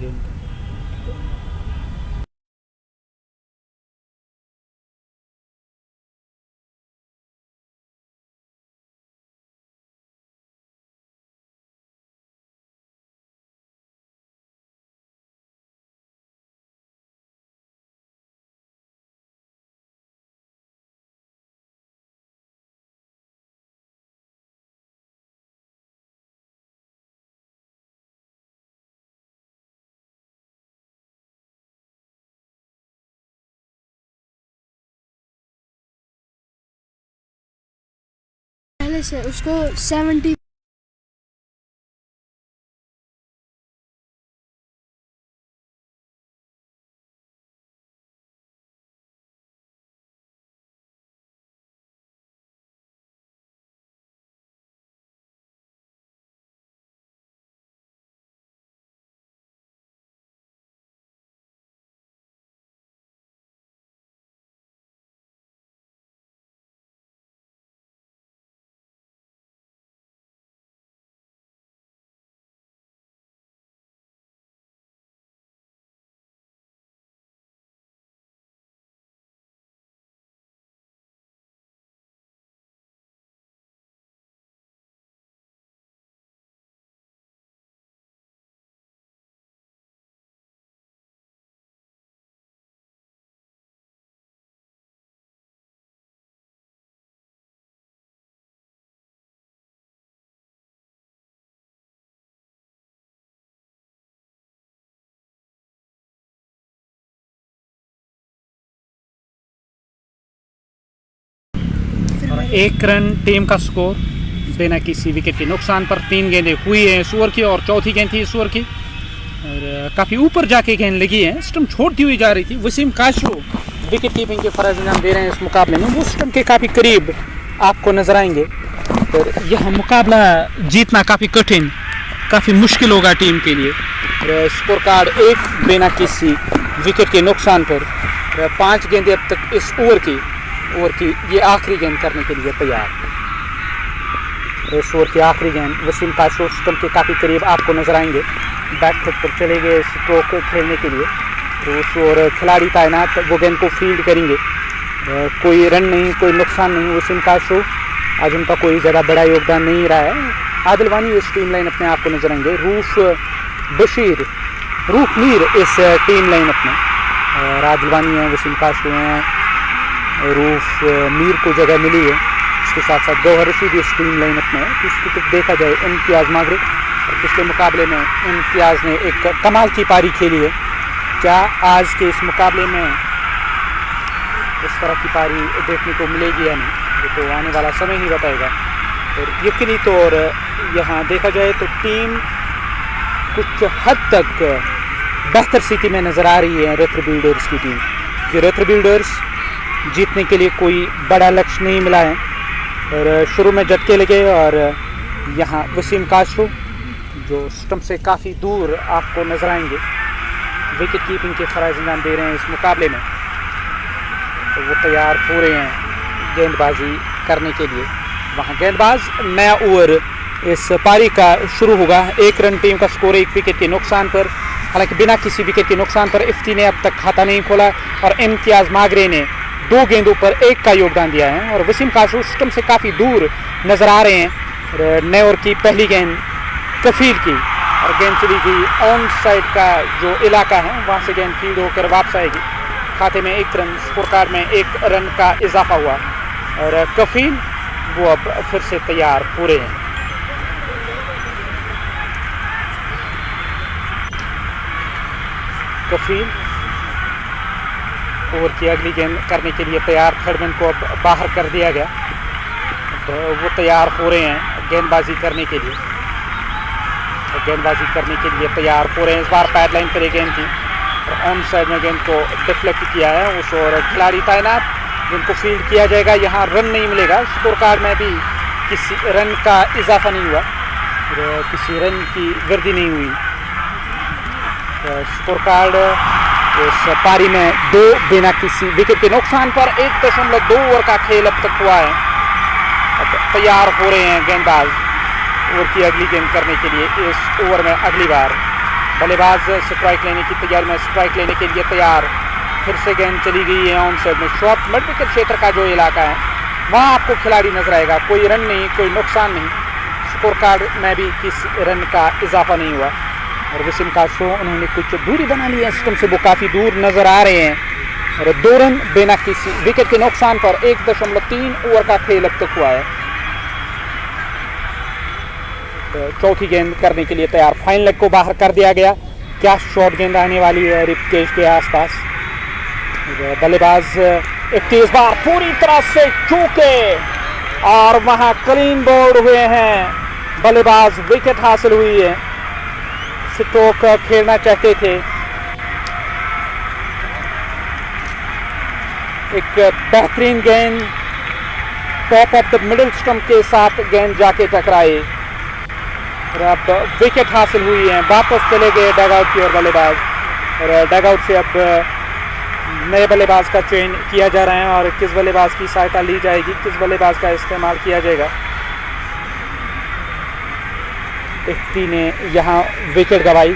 गेंद। पहले से उसको 70 एक रन टीम का स्कोर बिना किसी विकेट के नुकसान पर। 3 गेंदें हुई हैं इस ओवर की और चौथी गेंद थी इस ओवर की और काफ़ी ऊपर जाके गेंद लगी है। स्टंप छोड़ती हुई जा रही थी। वसीम काशरू विकेट कीपिंग के फर्ज अंजाम दे रहे हैं इस मुकाबले में। वो स्टंप के काफ़ी करीब आपको नजर आएंगे और यह मुकाबला जीतना काफ़ी कठिन, काफ़ी मुश्किल होगा टीम के लिए। स्कोर कार्ड 1 बिना किसी विकेट के नुकसान पर। 5 गेंदें अब तक इस ओवर की ये आखिरी गेंद करने के लिए तैयार। इस ओवर की आखिरी गेंद वसीम काशरू स्टंप के काफ़ी करीब आपको नजर आएंगे। बैक फुट पर चले गए स्ट्रोक खेलने के लिए। तो उस ओर खिलाड़ी तैनात वो गेंद को फील्ड करेंगे। कोई रन नहीं, कोई नुकसान नहीं। वसीम काशरू आज उनका कोई ज़्यादा बड़ा योगदान नहीं रहा है। आदिल वानी इस टीम लाइन अपने आप को नजर आएंगे। रूफ मीर इस टीम लाइन अपने और आदिल वानी हैं, वसीम काशरू हैं, रूफ मीर को जगह मिली है। इसके साथ साथ गौहर रशीद इस टीम लाइन अपने है। इसकी तरफ देखा जाए इम्तियाज़ मागरे और पिछले मुकाबले में इम्तियाज़ ने एक कमाल की पारी खेली है। क्या आज के इस मुकाबले में इस तरह की पारी देखने को मिलेगी या नहीं, ये तो आने वाला समय ही बताएगा। और यकीनी तौर यहाँ देखा जाए तो टीम कुछ हद तक बेहतर स्थिति में नज़र आ रही है रेथर बिल्डर्स की टीम। ये रेथर बिल्डर्स जीतने के लिए कोई बड़ा लक्ष्य नहीं मिला है और शुरू में झटके लगे और यहाँ वसीम काशरू जो स्टंप से काफ़ी दूर आपको नजर आएंगे विकेट कीपिंग के फराज अंजाम दे रहे हैं इस मुकाबले में। तो वो तैयार हो रहे हैं गेंदबाजी करने के लिए। वहाँ गेंदबाज नया ओवर इस पारी का शुरू होगा। 1 रन टीम का स्कोर 1 विकेट के नुकसान पर। हालांकि बिना किसी विकेट के नुकसान पर इफ्ती ने अब तक खाता नहीं खोला और इम्तियाज़ मागरे ने 2 गेंदों पर 1 का योगदान दिया है और वसीम काशरू स्टंप से काफ़ी दूर नज़र आ रहे हैं। नए ओवर की पहली गेंद कफील की और गेंद चली गई ऑन साइड का जो इलाका है वहाँ से गेंद फील्ड होकर वापस आएगी। खाते में 1 रन, स्कोर कार्ड में 1 रन का इजाफा हुआ और कफील वो अब फिर से तैयार हो रहे हैं। कफील ओवर की अगली गेंद करने के लिए तैयार। थर्डमैन को अब बाहर कर दिया गया तो वो तैयार हो रहे हैं गेंदबाजी करने के लिए। तैयार हो रहे हैं। इस बार पैड लाइन पर एक गेंद थी और ऑन साइड में गेंद को डिफ्लेक्ट किया है उस और खिलाड़ी तैनात जिनको फील्ड किया जाएगा। यहाँ रन नहीं मिलेगा। स्कोर कार्ड में भी किसी रन का इजाफा नहीं हुआ और किसी रन की वृद्धि नहीं हुई। स्कोर कार्ड इस पारी में 2 बिना किसी विकेट के नुकसान पर। 1.2 ओवर का खेल अब तक हुआ है। अब तैयार हो रहे हैं गेंदबाज ओवर की अगली गेंद करने के लिए। इस ओवर में अगली बार बल्लेबाज स्ट्राइक लेने की तैयारी में, स्ट्राइक लेने के लिए तैयार। फिर से गेंद चली गई है ऑन साइड में। शॉर्ट मिड विकेट क्षेत्र का जो इलाका है वहाँ आपको खिलाड़ी नजर आएगा। कोई रन नहीं, कोई नुकसान नहीं, स्कोर कार्ड में भी किसी रन का इजाफा नहीं हुआ। और वसीम काशरू उन्होंने कुछ दूरी बना ली है स्टंप से, वो काफ़ी दूर नजर आ रहे हैं। और 2 रन बिना किसी विकेट के नुकसान पर 1.3 ओवर का खेल अब तक हुआ है। तो चौथी गेंद करने के लिए तैयार। फाइन लेग को बाहर कर दिया गया। क्या शॉर्ट गेंद आने वाली है रिप केज के आसपास। बल्लेबाज एक तेज बार पूरी तरह से चूके और वहां क्लीन बोल्ड हुए हैं बल्लेबाज। विकेट हासिल हुई है। स्ट्रोक खेलना चाहते थे। एक बेहतरीन गेंद top of the middle stump के साथ गेंद जाके टकराई और अब विकेट हासिल हुई है। वापस चले गए डगआउट की ओर बल्लेबाज और डगआउट से अब नए बल्लेबाज का चयन किया जा रहा है और किस बल्लेबाज की सहायता ली जाएगी, किस बल्लेबाज का इस्तेमाल किया जाएगा। इफ्ती ने यहाँ विकेट गंवाई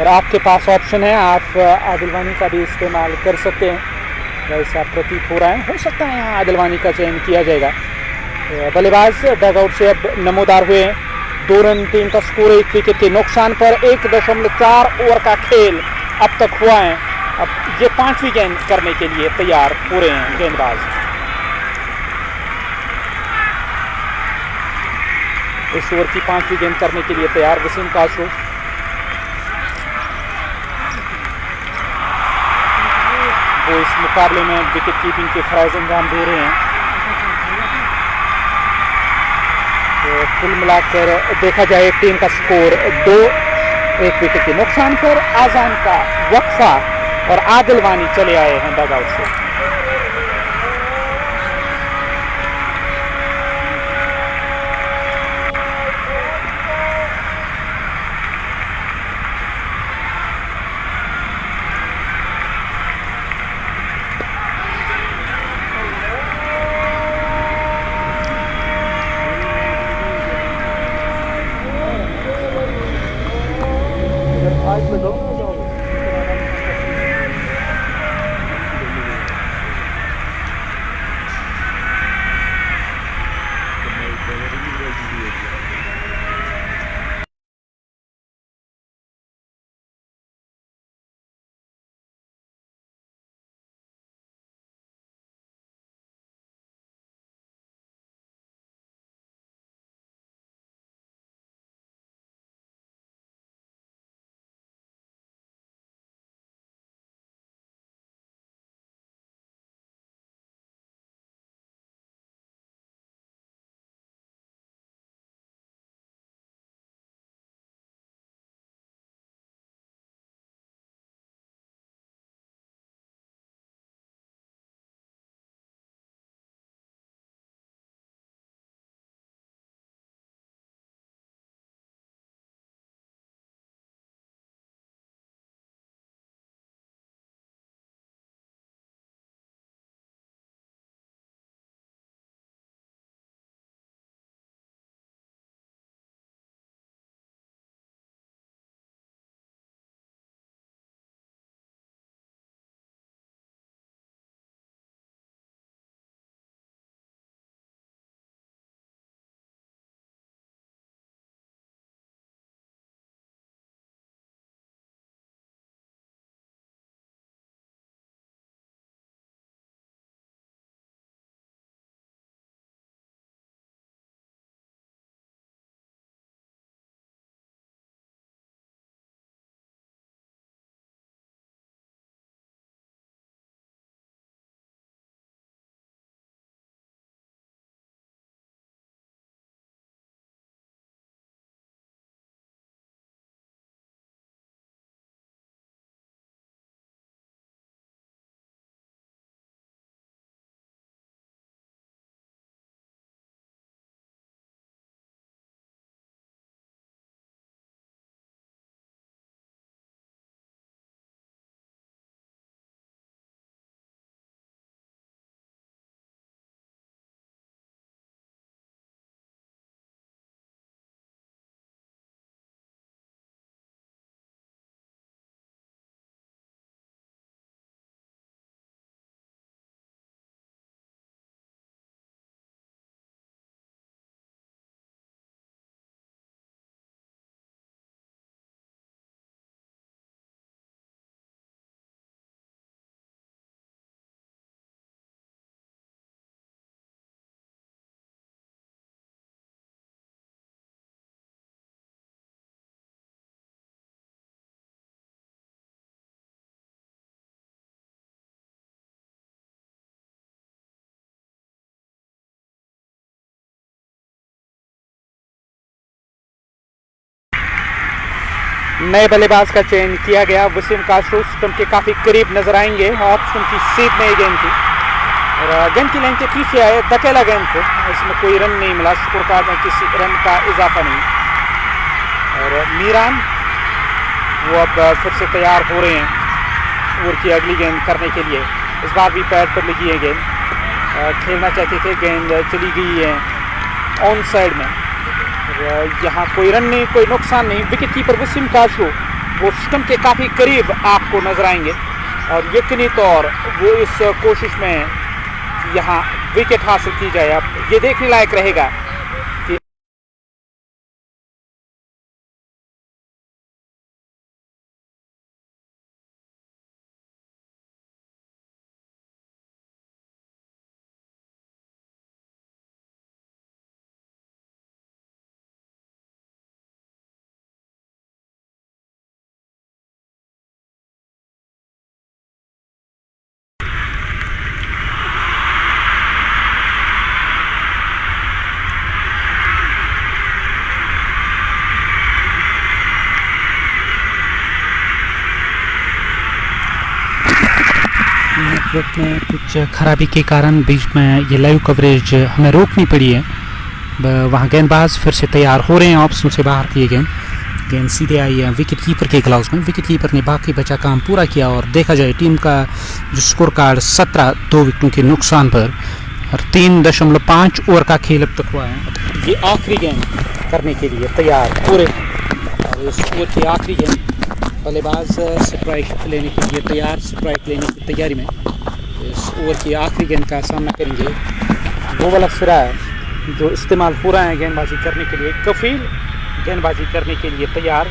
और आपके पास ऑप्शन है, आप आदिल वानी का भी इस्तेमाल कर सकते हैं। वैसा प्रतीत हो रहा है, हो सकता है यहाँ आदिल वानी का चयन किया जाएगा। बल्लेबाज डगआउट से अब नमोदार हुए। 2 रन टीम का स्कोर 1 विकेट के नुकसान पर 1.4 ओवर का खेल अब तक हुआ है। अब ये 5वीं गेंद करने के लिए तैयार हो रहे हैं गेंदबाज। इस ओवर की 5वीं गेंद करने के लिए तैयार वसीम काशरू। वो इस मुकाबले में विकेट कीपिंग के फराइज अंजाम दे रहे हैं। तो कुल मिलाकर देखा जाए टीम का स्कोर 2-1 विकेट के नुकसान पर आजान का वक्फा और आदिल वानी चले आए हैं डगआउट से। नए बल्लेबाज का चयन किया गया। वसीम काशरू स्टंप के काफ़ी करीब नजर आएंगे। ऑफ स्टंप की सीध में गेंद की और गेंद की लाइन के पीछे आए, धकेला गेंद को, इसमें कोई रन नहीं मिला। स्कोर कार्ड में किसी रन का इजाफा नहीं। और मीरान वो अब फिर से तैयार हो रहे हैं ओवर की अगली गेंद करने के लिए। इस बार भी पैड पर लगी है गेंद, खेलना चाहते थे, गेंद चली गई है ऑन साइड में। यहाँ कोई रन नहीं, कोई नुकसान नहीं। विकेट कीपर वसीम काशरू वो स्टंप के काफ़ी करीब आपको नजर आएंगे और यकीनी तौर वो इस कोशिश में है कि यहाँ विकेट हासिल की जाए। अब ये देखने लायक रहेगा कि नेटवर्क में कुछ खराबी के कारण बीच में ये लाइव कवरेज हमें रोकनी पड़ी है। वहाँ गेंदबाज फिर से तैयार हो रहे हैं। ऑप्शन से बाहर किए गेंद सीधे आई है विकेट कीपर के ग्लव्स में। विकेट कीपर ने बाकी बचा काम पूरा किया और देखा जाए टीम का जो स्कोर कार्ड 17 2 विकेटों के नुकसान पर और 3.5 ओवर का खेल अब तक हुआ है। ये आखिरी गेंद करने के लिए तैयार पूरे और इस ओवर की आखिरी गेंद बल्लेबाज स्ट्राइक लेने के लिए तैयार, स्ट्राइक लेने की तैयारी में इस ओवर की आखिरी गेंद का सामना करेंगे। वो वाला सिरा है जो इस्तेमाल हो रहा है गेंदबाजी करने के लिए। कफील गेंदबाजी करने के लिए तैयार,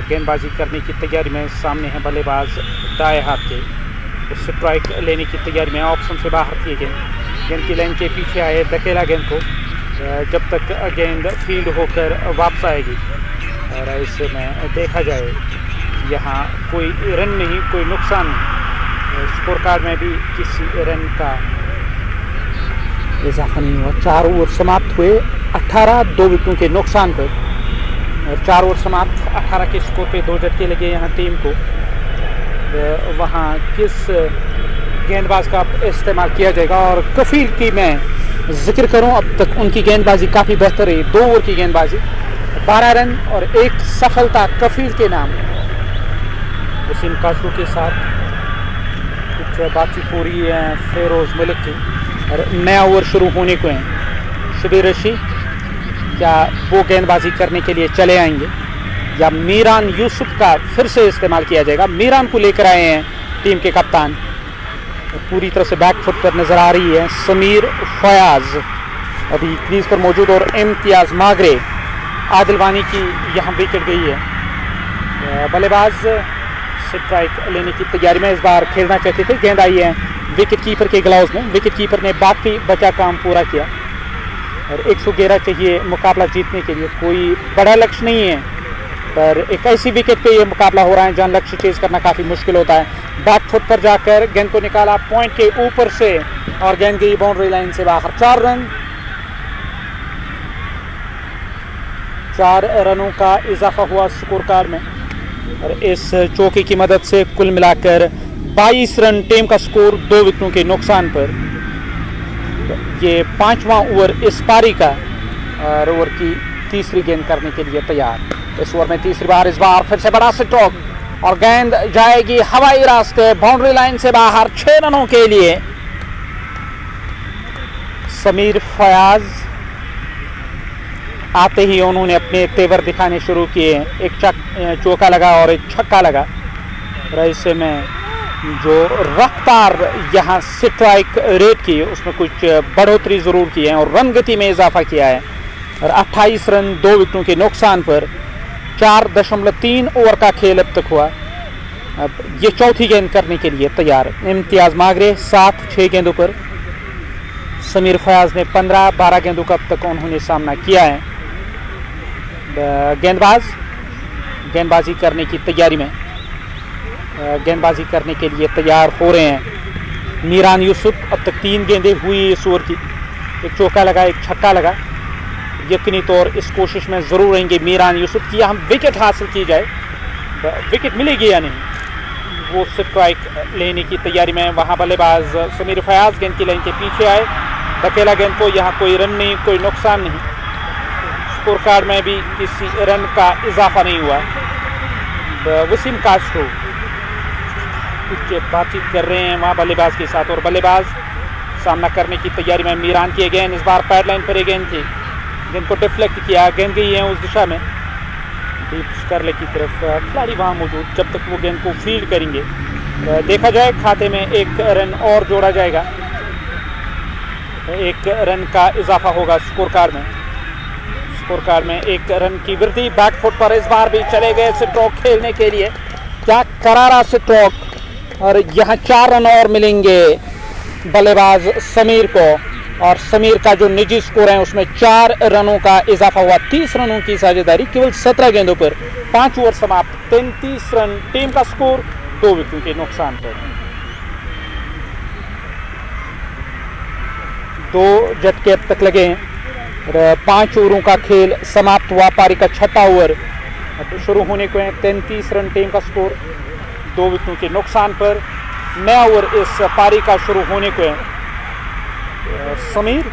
गेंदबाजी करने की तैयारी में सामने है बल्लेबाज दाएं हाथ के, स्ट्राइक लेने की तैयारी में। ऑप्शन से बाहर किए गेंद की लाइन के पीछे आए, धकेला गेंद को जब तक गेंद फील्ड होकर वापस आएगी। और ऐसे में देखा जाए यहाँ कोई रन नहीं, कोई नुकसान नहीं। स्कोर कार्ड में भी किसी रन का इजाफा नहीं हुआ। 4 ओवर समाप्त हुए 18 2 विकेटों के नुकसान पर। और 4 ओवर समाप्त 18 के स्कोर पे 2 झटके लगे यहाँ टीम को। वहाँ किस गेंदबाज का इस्तेमाल किया जाएगा। और कफील की मैं जिक्र करूँ, अब तक उनकी गेंदबाजी काफ़ी बेहतर रही। 2 ओवर की गेंदबाजी, 12 रन और 1 सफलता कफील के नाम। वसीम काशरू के साथ कुछ बातचीत हो रही है फेरोज मलिक की और नया ओवर शुरू होने को है। शबीर रशीद क्या वो गेंदबाजी करने के लिए चले आएंगे या मीरान यूसुफ का फिर से इस्तेमाल किया जाएगा। मीरान को लेकर आए हैं टीम के कप्तान, पूरी तरह से बैकफुट पर नजर आ रही है। समीर फयाज अभी क्रीज पर मौजूद और इम्तियाज मागरे। आदिलवानी की यहाँ विकेट गई है। बल्लेबाज स्ट्राइक लेने की तैयारी में इस बार खेलना चाहते थे, गेंद आई है विकेट कीपर के ग्लव्स में। विकेट कीपर ने बाकी बचा काम पूरा किया और 111 चाहिए मुकाबला जीतने के लिए। कोई बड़ा लक्ष्य नहीं है पर एक ऐसी विकेट पे ये मुकाबला हो रहा है जहाँ लक्ष्य चेज करना काफ़ी मुश्किल होता है। बैक फुट पर जाकर गेंद को निकाला पॉइंट के ऊपर से और गेंद गई बाउंड्री लाइन से बाहर। 4 रनों का इजाफा हुआ स्कोर कार्ड में और इस चौके की मदद से कुल मिलाकर 22 रन। टीम का स्कोर 2 विकेटों के नुकसान पर। ये 5वां ओवर इस पारी का और ओवर की तीसरी गेंद करने के लिए तैयार। इस ओवर में तीसरी बार, इस बार फिर से बड़ा स्ट्रोक और गेंद जाएगी हवाई रास्ते बाउंड्री लाइन से बाहर 6 रनों के लिए। समीर फयाज आते ही उन्होंने अपने तेवर दिखाने शुरू किए। एक चौका लगा और एक छक्का लगा। ऐसे में जो रफ्तार यहाँ स्ट्राइक रेट की उसमें कुछ बढ़ोतरी ज़रूर की है और रन गति में इजाफा किया है। और 28 रन 2 विकेटों के नुकसान पर 4.3 ओवर का खेल अब तक हुआ। अब ये चौथी गेंद करने के लिए तैयार। इम्तियाज मागरे 7-6 गेंदों पर। समीर फयाज ने 15-12 गेंदों का अब तक उन्होंने सामना किया है। गेंदबाजी करने की तैयारी में, गेंदबाजी करने के लिए तैयार हो रहे हैं मीरान यूसुफ। अब तक 3 गेंदें हुई इस ओवर की, एक चौका लगा, एक छक्का लगा। यकीनी तौर इस कोशिश में ज़रूर रहेंगे मीरान यूसुफ की यहाँ विकेट हासिल की जाए। विकेट मिलेगी या नहीं, वो स्ट्राइक लेने की तैयारी में। वहाँ बल्लेबाज समीर फयाज गेंद की लाइन के पीछे आए, धकेला गेंद को, यहाँ कोई रन नहीं, कोई नुकसान नहीं। स्कोर कार्ड में भी किसी रन का इजाफा नहीं हुआ। वसीम कास्ट्रो कुछ बातचीत कर रहे हैं वहाँ बल्लेबाज के साथ, और बल्लेबाज सामना करने की तैयारी में। मीरान की गेंद इस बार पैड लाइन पर एक गेंद थी, गेंद को डिफ्लेक्ट किया, गेंद गई है उस दिशा में डीप स्करले की तरफ। खिलाड़ी वहाँ मौजूद, जब तक वो गेंद को फील्ड करेंगे देखा जाए। खाते में एक रन और जोड़ा जाएगा, एक रन का इजाफा होगा स्कोर कार्ड में। स्कोर कार्ड में एक रन की वृद्धि। बैक फुट पर इस बार भी चले गए स्ट्रोक खेलने के लिए, क्या करारा स्ट्रोक, और यहाँ 4 रन और मिलेंगे बल्लेबाज समीर को। और समीर का जो निजी स्कोर है उसमें 4 रनों का इजाफा हुआ। 30 रनों की साझेदारी केवल 17 गेंदों पर, 5 ओवर समाप्त, 33 रन टीम का स्कोर, 2 विकेट के नुकसान पर। 2 झटके अब तक लगे हैं। 5 ओवरों का खेल समाप्त हुआ। पारी का 6वां ओवर शुरू होने को है। 33 रन टीम का स्कोर, 2 विकेटों के नुकसान पर। नया ओवर इस पारी का शुरू होने को है। समीर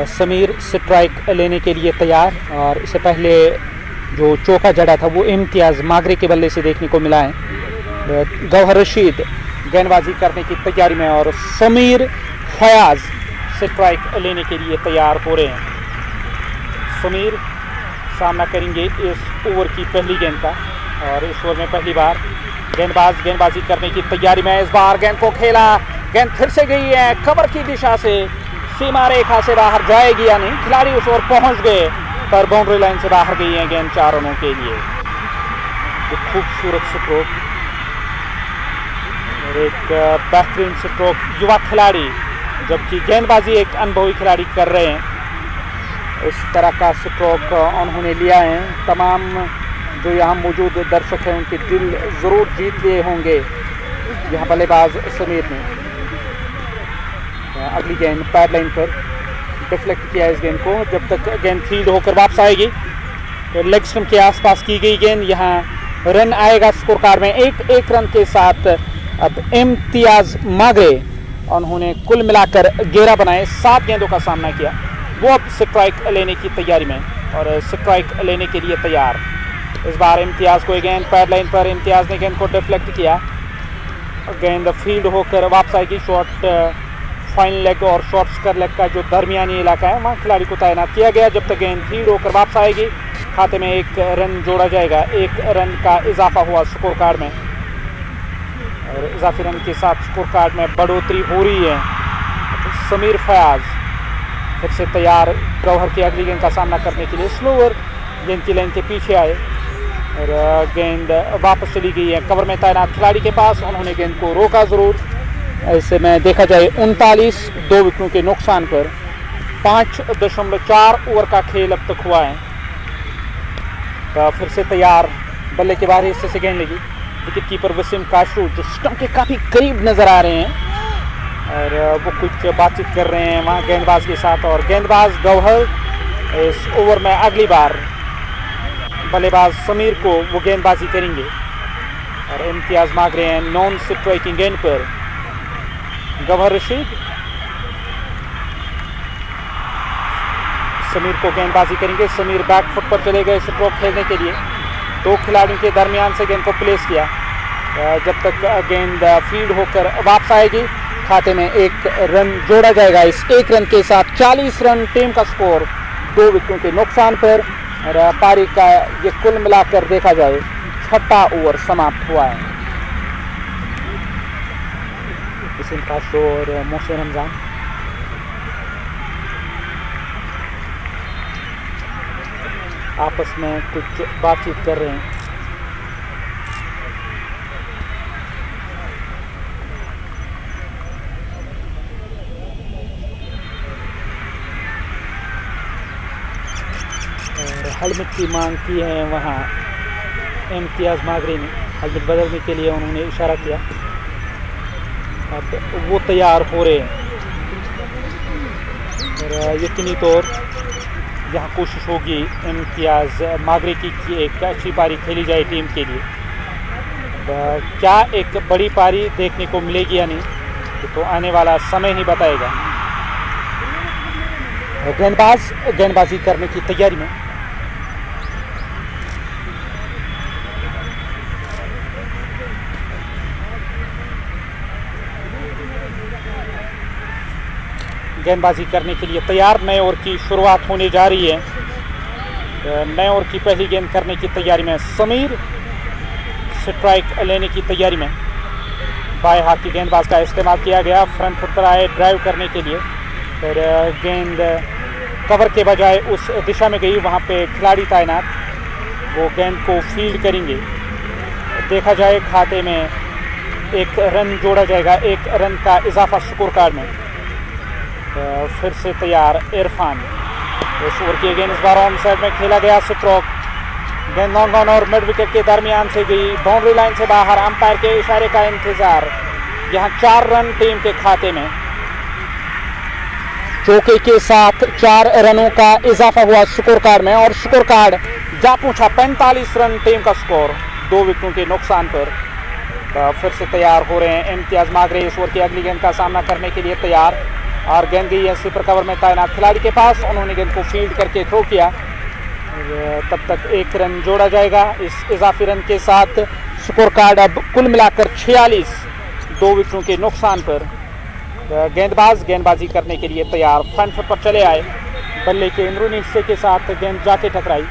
समीर स्ट्राइक लेने के लिए तैयार, और इससे पहले जो चौका जड़ा था वो इम्तियाज़ मागरे के बल्ले से देखने को मिला है। गौहर रशीद गेंदबाजी करने की तैयारी में, और समीर फयाज स्ट्राइक लेने के लिए तैयार हो रहे हैं। समीर सामना करेंगे इस ओवर की पहली गेंद का, और इस ओवर में पहली बार गेंदबाजी करने की तैयारी में। इस बार गेंद को खेला, गेंद फिर से गई है कवर की दिशा से, सीमा रेखा से बाहर जाएगी या नहीं। खिलाड़ी उस ओर पहुंच गए पर बाउंड्री लाइन से बाहर गई है गेंद 4 रनों के लिए। एक खूबसूरत स्ट्रोक और एक बेहतरीन स्ट्रोक युवा खिलाड़ी, जबकि गेंदबाजी एक अनुभवी खिलाड़ी कर रहे हैं। इस तरह का स्ट्रोक उन्होंने लिया है। तमाम जो यहाँ मौजूद दर्शक हैं उनके दिल ज़रूर जीत लिए होंगे यहाँ बल्लेबाज समीर ने। अगली गेंद पैड लाइन पर डिफ्लेक्ट किया इस गेंद को। जब तक गेंद फील्ड होकर वापस आएगी तो लेग स्टंप के आसपास की गई गेंद, यहाँ रन आएगा स्कोर कार्ड में। एक रन के साथ अब इम्तियाज़ मागरे, उन्होंने कुल मिलाकर 11 बनाए, 7 गेंदों का सामना किया। वो अब स्ट्राइक लेने की तैयारी में, और स्ट्राइक लेने के लिए तैयार। इस बार इम्तियाज़ को गेंद पैड लाइन पर, इम्तियाज़ ने गेंद को डिफ्लेक्ट किया, गेंद फील्ड होकर वापस आएगी। शॉर्ट फाइन लेग और शॉर्ट स्क्वायर लेग का जो दरमियानी इलाका है वहाँ खिलाड़ी को तैनात किया गया। जब तक गेंद फील्ड होकर वापस आएगी खाते में 1 रन जोड़ा जाएगा। 1 रन का इजाफा हुआ स्कोर कार्ड में, और इजाफी रन के साथ स्कोर कार्ड में बढ़ोतरी हो रही है। समीर फयाज फिर से तैयार गौहर की अगली गेंद का सामना करने के लिए। स्लोअर गेंद की लाइन के पीछे आए और गेंद वापस चली गई है कवर में तैनात खिलाड़ी के पास। उन्होंने गेंद को रोका ज़रूर। ऐसे में देखा जाए 39, 2 विकेटों के नुकसान पर 5.4 ओवर का खेल अब तक हुआ है। तो फिर से तैयार बल्ले के बाहर हिस्से से गेंद लगी। विकेट कीपर वसीम काशरू जो स्टंप के काफ़ी करीब नज़र आ रहे हैं, और वो कुछ बातचीत कर रहे हैं वहाँ गेंदबाज के साथ। और गेंदबाज गौहर इस ओवर में अगली बार बल्लेबाज समीर को वो गेंदबाजी करेंगे, और इम्तियाज़ मांग रहे हैं नॉन स्ट्राइकिंग गेंद पर। गौहर रशीद समीर को गेंदबाजी करेंगे। समीर बैक फुट पर चले गए स्ट्रोक खेलने के लिए। 2 खिलाड़ियों के दरमियान से गेंद को प्लेस किया। जब तक गेंद फील्ड होकर वापस आएगी खाते में 1 रन जोड़ा जाएगा। इस 1 रन के साथ 40 रन टीम का स्कोर, 2 विकेटों के नुकसान पर। और पारी का ये कुल मिलाकर देखा जाए 6वां ओवर समाप्त हुआ है। वसीम काशरू और मोहसिन रमजान आपस में कुछ बातचीत कर रहे हैं। हेलमेट की मांग की है वहाँ इम्तियाज़ मागरे ने। हेलमेट बदलने के लिए उन्होंने इशारा किया। अब वो तैयार हो रहे हैं और यकीनी तौर यहाँ कोशिश होगी इम्तियाज़ मागरे की कि एक अच्छी पारी खेली जाए टीम के लिए। क्या एक बड़ी पारी देखने को मिलेगी या नहीं तो आने वाला समय ही बताएगा। गेंदबाज गेंदबाजी करने की तैयारी में। गेंदबाजी करने के लिए तैयार। नए ओवर की शुरुआत होने जा रही है। नए ओवर की पहली गेंद करने की तैयारी में समीर। स्ट्राइक लेने की तैयारी में। बाएं हाथ की गेंदबाज का इस्तेमाल किया गया। फ्रंट फुट पर आए ड्राइव करने के लिए, फिर गेंद कवर के बजाय उस दिशा में गई। वहां पे खिलाड़ी तैनात, वो गेंद को फील्ड करेंगे। देखा जाए खाते में एक रन जोड़ा जाएगा, एक रन का इजाफा स्कोर कार्ड में। फिर से तैयार इरफान। इस ओवर की गेंद इस बार ऑन साइड में खेला गया। स्ट्रोक गेंद लॉन्ग ऑन और मिड विकेट के दरमियान से गई, बाउंड्री लाइन से बाहर। अंपायर के इशारे का इंतजार। यहां 4 रन टीम के खाते में। चौके के साथ 4 रनों का इजाफा हुआ स्कोर कार्ड में और स्कोर कार्ड जा पहुंचा 45 रन टीम का स्कोर 2 विकेटों के नुकसान पर। फिर से तैयार हो रहे हैं इम्तियाज़ मागरे। इस ओवर की अगली गेंद का सामना करने के लिए तैयार और गेंद गई है स्वीपर कवर में तैनात खिलाड़ी के पास। उन्होंने गेंद को फील्ड करके थ्रो किया। तब तक 1 रन जोड़ा जाएगा। इस इजाफी रन के साथ स्कोर कार्ड अब कुल मिलाकर 46 2 विकेटों के नुकसान पर। गेंदबाज गेंदबाजी करने के लिए तैयार। फ्रंट फुट पर चले आए। बल्ले के अंदरूनी हिस्से के साथ गेंद जाके टकराई,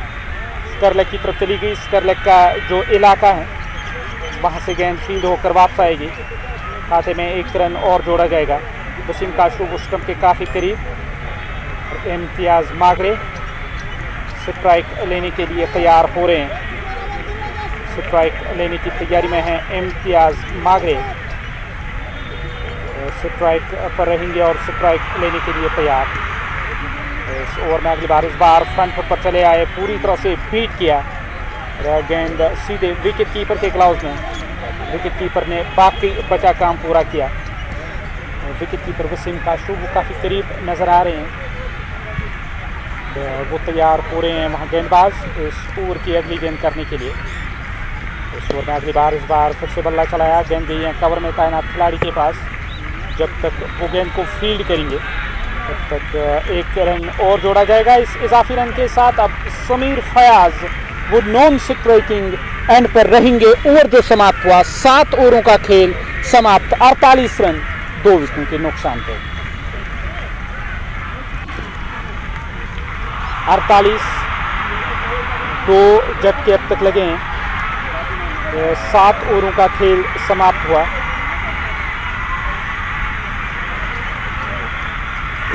स्करलेग की तरफ चली गई। स्करलेग का जो इलाका है वहाँ से गेंद फील्ड होकर वापस आएगी। खाते में 1 रन और जोड़ा जाएगा। वसीम काशरू स्टंप के काफ़ी करीब। इम्तियाज़ मागरे स्ट्राइक लेने के लिए तैयार हो रहे हैं। स्ट्राइक लेने की तैयारी में है इम्तियाज़ मागरे। स्ट्राइक पर रहेंगे और स्ट्राइक लेने के लिए तैयार। इस ओवर में अगली बार इस बार फ्रंट फुट पर चले आए, पूरी तरह से बीट किया। गेंद सीधे विकेट कीपर के ग्लव्स में। विकेट कीपर ने बाकी बचा काम पूरा किया। विकेट कीपर वसीम काशरू वो काफ़ी करीब नज़र आ रहे हैं। वो तैयार हो रहे हैं वहाँ गेंदबाज इस ओवर की अगली गेंद करने के लिए। इस ओवर में अगली बार इस बार फिर से बल्ला चलाया। गेंद गई है कवर में तैनात खिलाड़ी के पास। जब तक वो गेंद को फील्ड करेंगे तब तक 1 रन और जोड़ा जाएगा। इस इजाफी रन के साथ अब समीर फयाज वो नॉन स्ट्राइकिंग एंड पर रहेंगे। ओवर जो समाप्त हुआ 7 ओवरों का खेल समाप्त 48 रन 2 विकेटों के नुकसान पर। 48 2 झटके अब तक लगे हैं। 7 ओवरों का खेल समाप्त हुआ।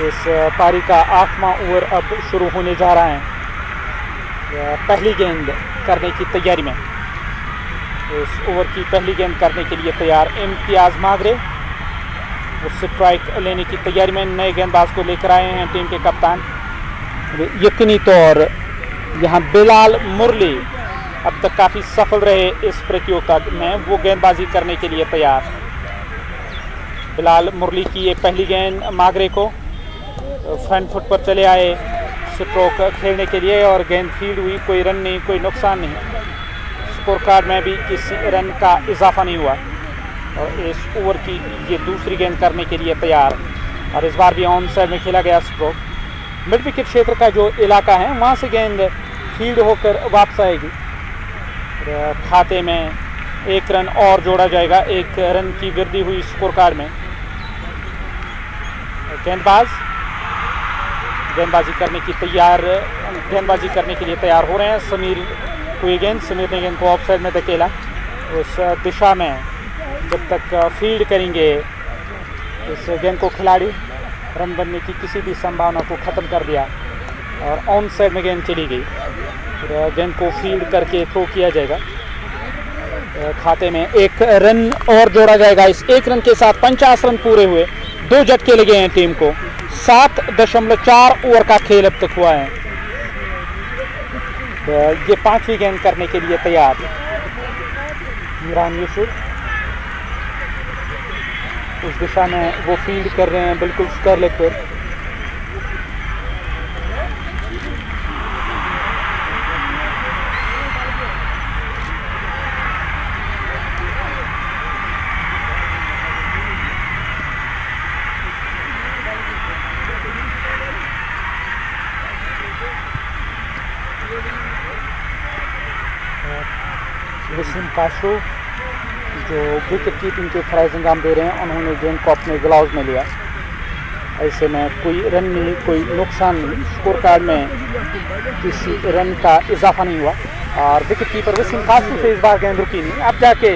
इस पारी का 8वां ओवर अब शुरू होने जा रहा है। पहली गेंद करने की तैयारी में। इस ओवर की पहली गेंद करने के लिए तैयार इम्तियाज़ मागरे। उस स्ट्राइक लेने की तैयारी में। नए गेंदबाज को लेकर आए हैं टीम के कप्तान। यकीनी तौर यहाँ बिलाल मुरली अब तक काफ़ी सफल रहे इस प्रतियोगिता में, वो गेंदबाजी करने के लिए तैयार। बिलाल मुरली की ये पहली गेंद मागरे को। फ्रंट फुट पर चले आए स्ट्रोक खेलने के लिए और गेंद फील्ड हुई। कोई रन नहीं, कोई नुकसान नहीं। स्कोर कार्ड में भी किसी रन का इजाफा नहीं हुआ। और इस ओवर की ये दूसरी गेंद करने के लिए तैयार और इस बार भी ऑन साइड में खेला गया स्ट्रोक। मिड विकेट क्षेत्र का जो इलाका है वहाँ से गेंद फील्ड होकर वापस आएगी। खाते में 1 रन और जोड़ा जाएगा। 1 रन की वृद्धि हुई स्कोर कार्ड में। गेंदबाजी करने के लिए तैयार हो रहे हैं। समीर को ये गेंद, समीर ने गेंद को ऑफ साइड में धकेला। उस दिशा में जब तक फील्ड करेंगे इस गेंद को खिलाड़ी, रन बनने की किसी भी संभावना को ख़त्म कर दिया और ऑन साइड में गेंद चली गई। गेंद को फील्ड करके थ्रो किया जाएगा। खाते में 1 रन और जोड़ा जाएगा। इस 1 रन के साथ 50 रन पूरे हुए। 2 झटके लगे हैं टीम को। 7.4 ओवर का खेल अब तक हुआ है। ये 5वीं गेंद करने के लिए तैयार। मीरान यूसुफ उस दिशा में वो फील्ड कर रहे हैं बिल्कुल स्क्वायर लेग पर। वसीम काशरू जो विकेट कीपिंग के फ़राइज़ अंजाम दे रहे हैं, उन्होंने गेंद को अपने ग्लव्स में लिया। ऐसे में कोई रन नहीं, कोई नुकसान नहीं, स्कोर कार्ड में किसी रन का इजाफा नहीं हुआ और विकेट कीपर वसीम काशरू से इस बार गेंद रुकी नहीं। अब जाके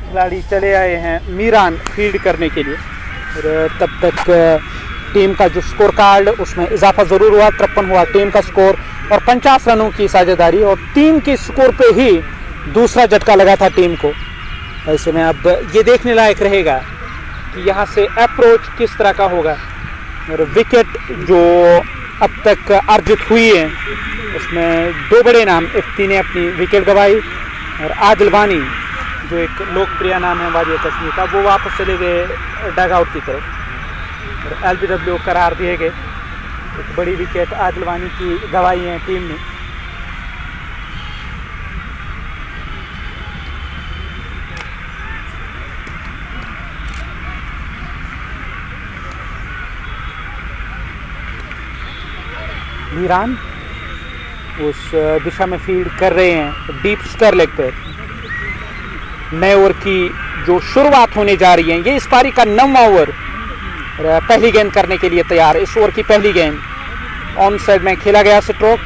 खिलाड़ी चले आए हैं मीरान फील्ड करने के लिए और तब तक टीम का जो स्कोर कार्ड उसमें इजाफा ज़रूर हुआ। 53 हुआ टीम का स्कोर और 50 रनों की साझेदारी और 3 के स्कोर पे ही दूसरा झटका लगा था टीम को। ऐसे में अब ये देखने लायक रहेगा कि यहाँ से अप्रोच किस तरह का होगा और विकेट जो अब तक अर्जित हुई है उसमें 2 बड़े नाम, इफ्ती ने अपनी विकेट गंवाई और आदिल वानी जो एक लोकप्रिय नाम है वादिया कश्मीर का, वो वापस चले गए डग आउट की तरफ और LBW करार दिए गए। एक बड़ी विकेट आदिल वानी की गंवाई है टीम ने। मीरान उस दिशा में फील्ड कर रहे हैं डीप स्क्वायर लेग पर। नए ओवर की जो शुरुआत होने जा रही है, ये इस पारी का 9वां ओवर, पहली गेंद करने के लिए तैयार। इस ओवर की पहली गेंद ऑन साइड में खेला गया स्ट्रोक,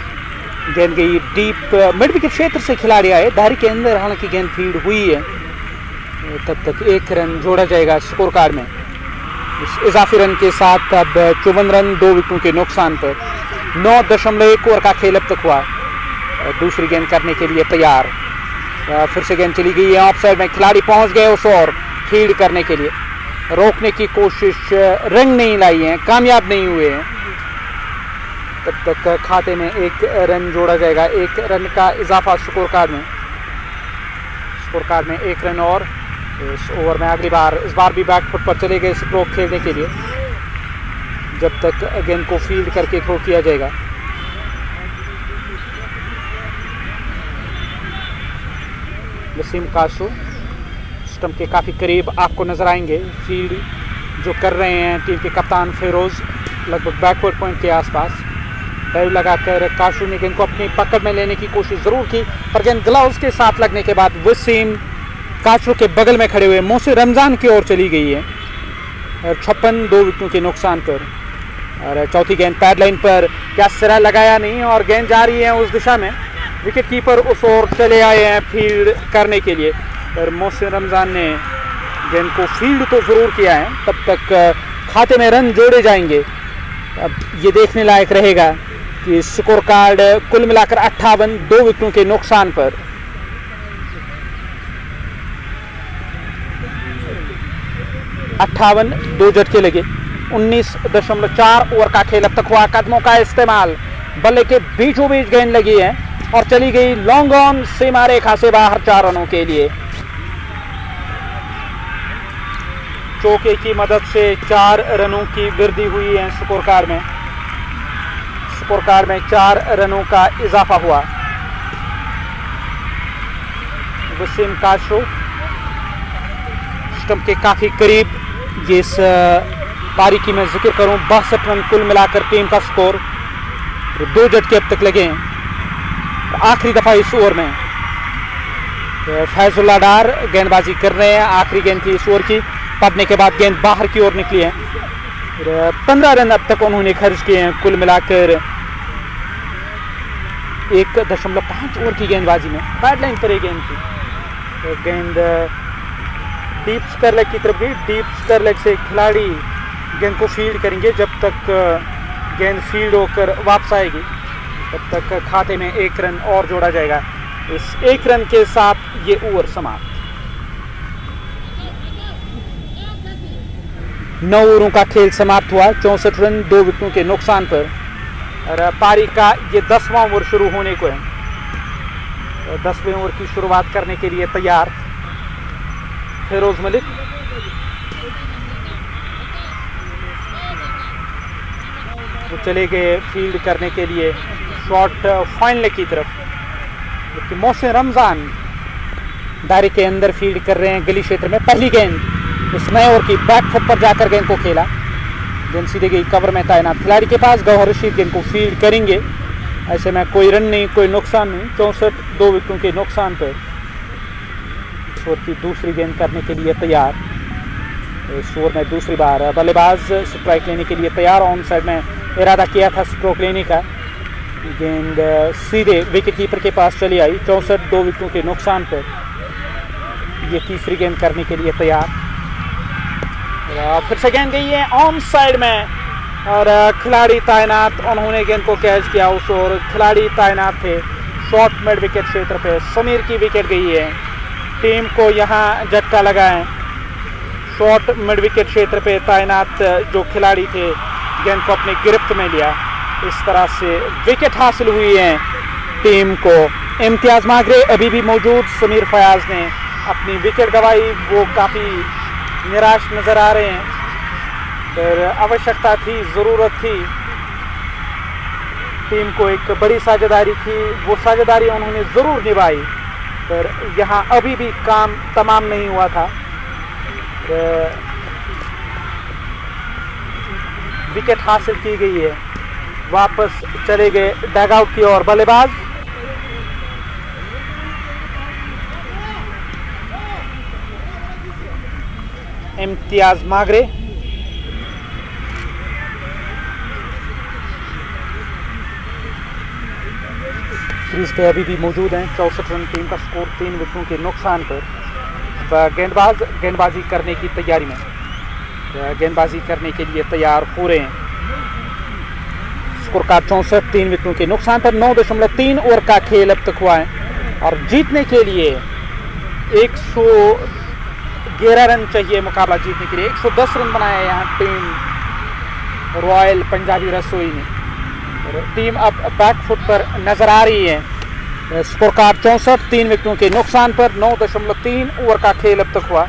गेंद गई डीप मिड विकेट क्षेत्र से खिलाड़ी आए धारी के अंदर, हालांकि गेंद फील्ड हुई है। तब तक 1 रन जोड़ा जाएगा स्कोर कार्ड में। इस इजाफी रन के साथ अब 54 रन 2 विकेटों के नुकसान पर 9.1 ओवर का खेल अब तक हुआ। दूसरी गेंद करने के लिए तैयार, फिर से गेंद चली गई है ऑफ साइड में, खिलाड़ी पहुंच गए उस ओर फील्ड करने के लिए, रोकने की कोशिश रंग नहीं लाई है, कामयाब नहीं हुए हैं। तब तक खाते में 1 रन जोड़ा जाएगा, 1 रन का इजाफा स्कोर कार्ड में। स्कोर कार्ड में 1 रन और इस ओवर में अगली बार, इस बार भी बैक फुट पर चले गए स्ट्रोक खेलने के लिए जब तक गेंद को फील्ड करके थ्रो किया जाएगा। वसीम काशरू स्टंप के काफ़ी करीब आपको नजर आएंगे, फील्ड जो कर रहे हैं टीम के कप्तान फेरोज लगभग बैकवर्ड पॉइंट के आसपास। डाइव लगाकर काशरू ने गेंद को अपनी पकड़ में लेने की कोशिश ज़रूर की, पर गेंद ग्लव्स के साथ लगने के बाद वसीम काशरू के बगल में खड़े हुए मोहसिन रमज़ान की ओर चली गई है और 56 2 विकेटों के नुकसान पर। और चौथी गेंद पैड लाइन पर, क्या सिरा लगाया नहीं और गेंद जा रही है उस दिशा में। विकेट कीपर उस ओर चले आए हैं फील्ड करने के लिए और मोहसिन रमज़ान ने गेंद को फील्ड तो ज़रूर किया है। तब तक खाते में रन जोड़े जाएंगे। अब ये देखने लायक रहेगा कि स्कोर कार्ड कुल मिलाकर 58 2 विकेटों के नुकसान पर। अट्ठावन 2 झटके लगे, 19.4 ओवर का खेल अब तक हुआ। कदमों का इस्तेमाल, बल्ले के बीचों बीच गेंद लगी है और चली गई लॉन्ग ऑन सीमा रेखा से बाहर 4 रनों के लिए। चौके की मदद से 4 रनों की वृद्धि हुई है स्कोर कार्ड में। स्कोर कार्ड में 4 रनों का इजाफा हुआ। वसीम काशरू स्टंप के काफी करीब, ये इस पारी की मैं जिक्र करूं 62 रन कुल मिलाकर टीम का स्कोर। 2 झटके अब तक लगे हैं। आखिरी दफा इस ओवर में फैजुल्ला डार गेंदबाजी कर रहे हैं। आखिरी गेंद थी इस ओवर की, पड़ने के बाद गेंद बाहर की ओर निकली है। 15 रन अब तक उन्होंने खर्च किए हैं कुल मिलाकर 1.5 ओवर की गेंदबाजी में। बैड लाइन पर एक गेंद थी, गेंद डीप स्क्वायर लेग की तरफ गई। डीप स्क्वायर लेग से खिलाड़ी गेंद को फील्ड करेंगे। जब तक गेंद फील्ड होकर वापस आएगी तब तक खाते में 1 रन और जोड़ा जाएगा। इस 1 रन के साथ ये ओवर समाप्त। 9 ओवरों का खेल समाप्त हुआ, 64 रन 2 विकेटों के नुकसान पर। और पारी का ये 10वां ओवर शुरू होने को है। 10वें ओवर की शुरुआत करने के लिए तैयार फिरोज मलिक। वो चले गए फील्ड करने के लिए शॉट फाइनल की तरफ, जबकि मोहसिन रमजान दायरे के अंदर फील्ड कर रहे हैं गली क्षेत्र में। पहली गेंद इस नए ओवर की बैक फुट पर जाकर गेंद को खेला, गेंद सीधे गई कवर में तैनात खिलाड़ी के पास। गौहर रशीद गेंद को फील्ड करेंगे, ऐसे में कोई रन नहीं, कोई नुकसान नहीं। 64 2 विकेटों के नुकसान पर इस ओवर की दूसरी गेंद करने के लिए तैयार। इस ओवर में दूसरी बार बल्लेबाज स्ट्राइक लेने के लिए तैयार। ऑन साइड में इरादा किया था स्ट्रोक लेने का, गेंद सीधे विकेट कीपर के पास चली आई। 64 2 विकेटों के नुकसान पर ये तीसरी गेंद करने के लिए तैयार। फिर से गेंद गई है ऑन साइड में और खिलाड़ी तैनात, उन्होंने गेंद को कैच किया उस ओर। खिलाड़ी तैनात थे शॉर्ट मिड विकेट क्षेत्र पे। समीर की विकेट गई है, टीम को यहाँ झटका लगा है। शॉर्ट मिड विकेट क्षेत्र पे तैनात जो खिलाड़ी थे गेंद को अपनी गिरफ्त में लिया। इस तरह से विकेट हासिल हुई है टीम को। इम्तियाज मागरे अभी भी मौजूद, समीर फयाज ने अपनी विकेट गंवाई, वो काफ़ी निराश नज़र आ रहे हैं। पर आवश्यकता थी, ज़रूरत थी, टीम को एक बड़ी साझेदारी थी, वो साझेदारी उन्होंने ज़रूर निभाई, पर यहाँ अभी भी काम तमाम नहीं हुआ था। विकेट हासिल की गई है, वापस चले गए डगआउट की ओर बल्लेबाज। इम्तियाज मागरे क्रीज पे अभी भी मौजूद हैं। 64 रन टीम का स्कोर 3 विकेटों के नुकसान पर। गेंदबाज गेंदबाजी करने की तैयारी में, गेंदबाजी करने के लिए तैयार हो रहे हैं। स्कोर का 64 3 विकेटों के नुकसान पर। 9.3 ओवर का खेल अब तक हुआ है और जीतने के लिए 111 रन चाहिए मुकाबला जीतने के लिए। 110 रन बनाया है यहाँ टीम रॉयल पंजाबी रसोई ने। टीम अब बैक फुट पर नजर आ रही है। स्कोर का 64 3 विकेटों के नुकसान पर। 9.3 ओवर का खेल अब तक हुआ।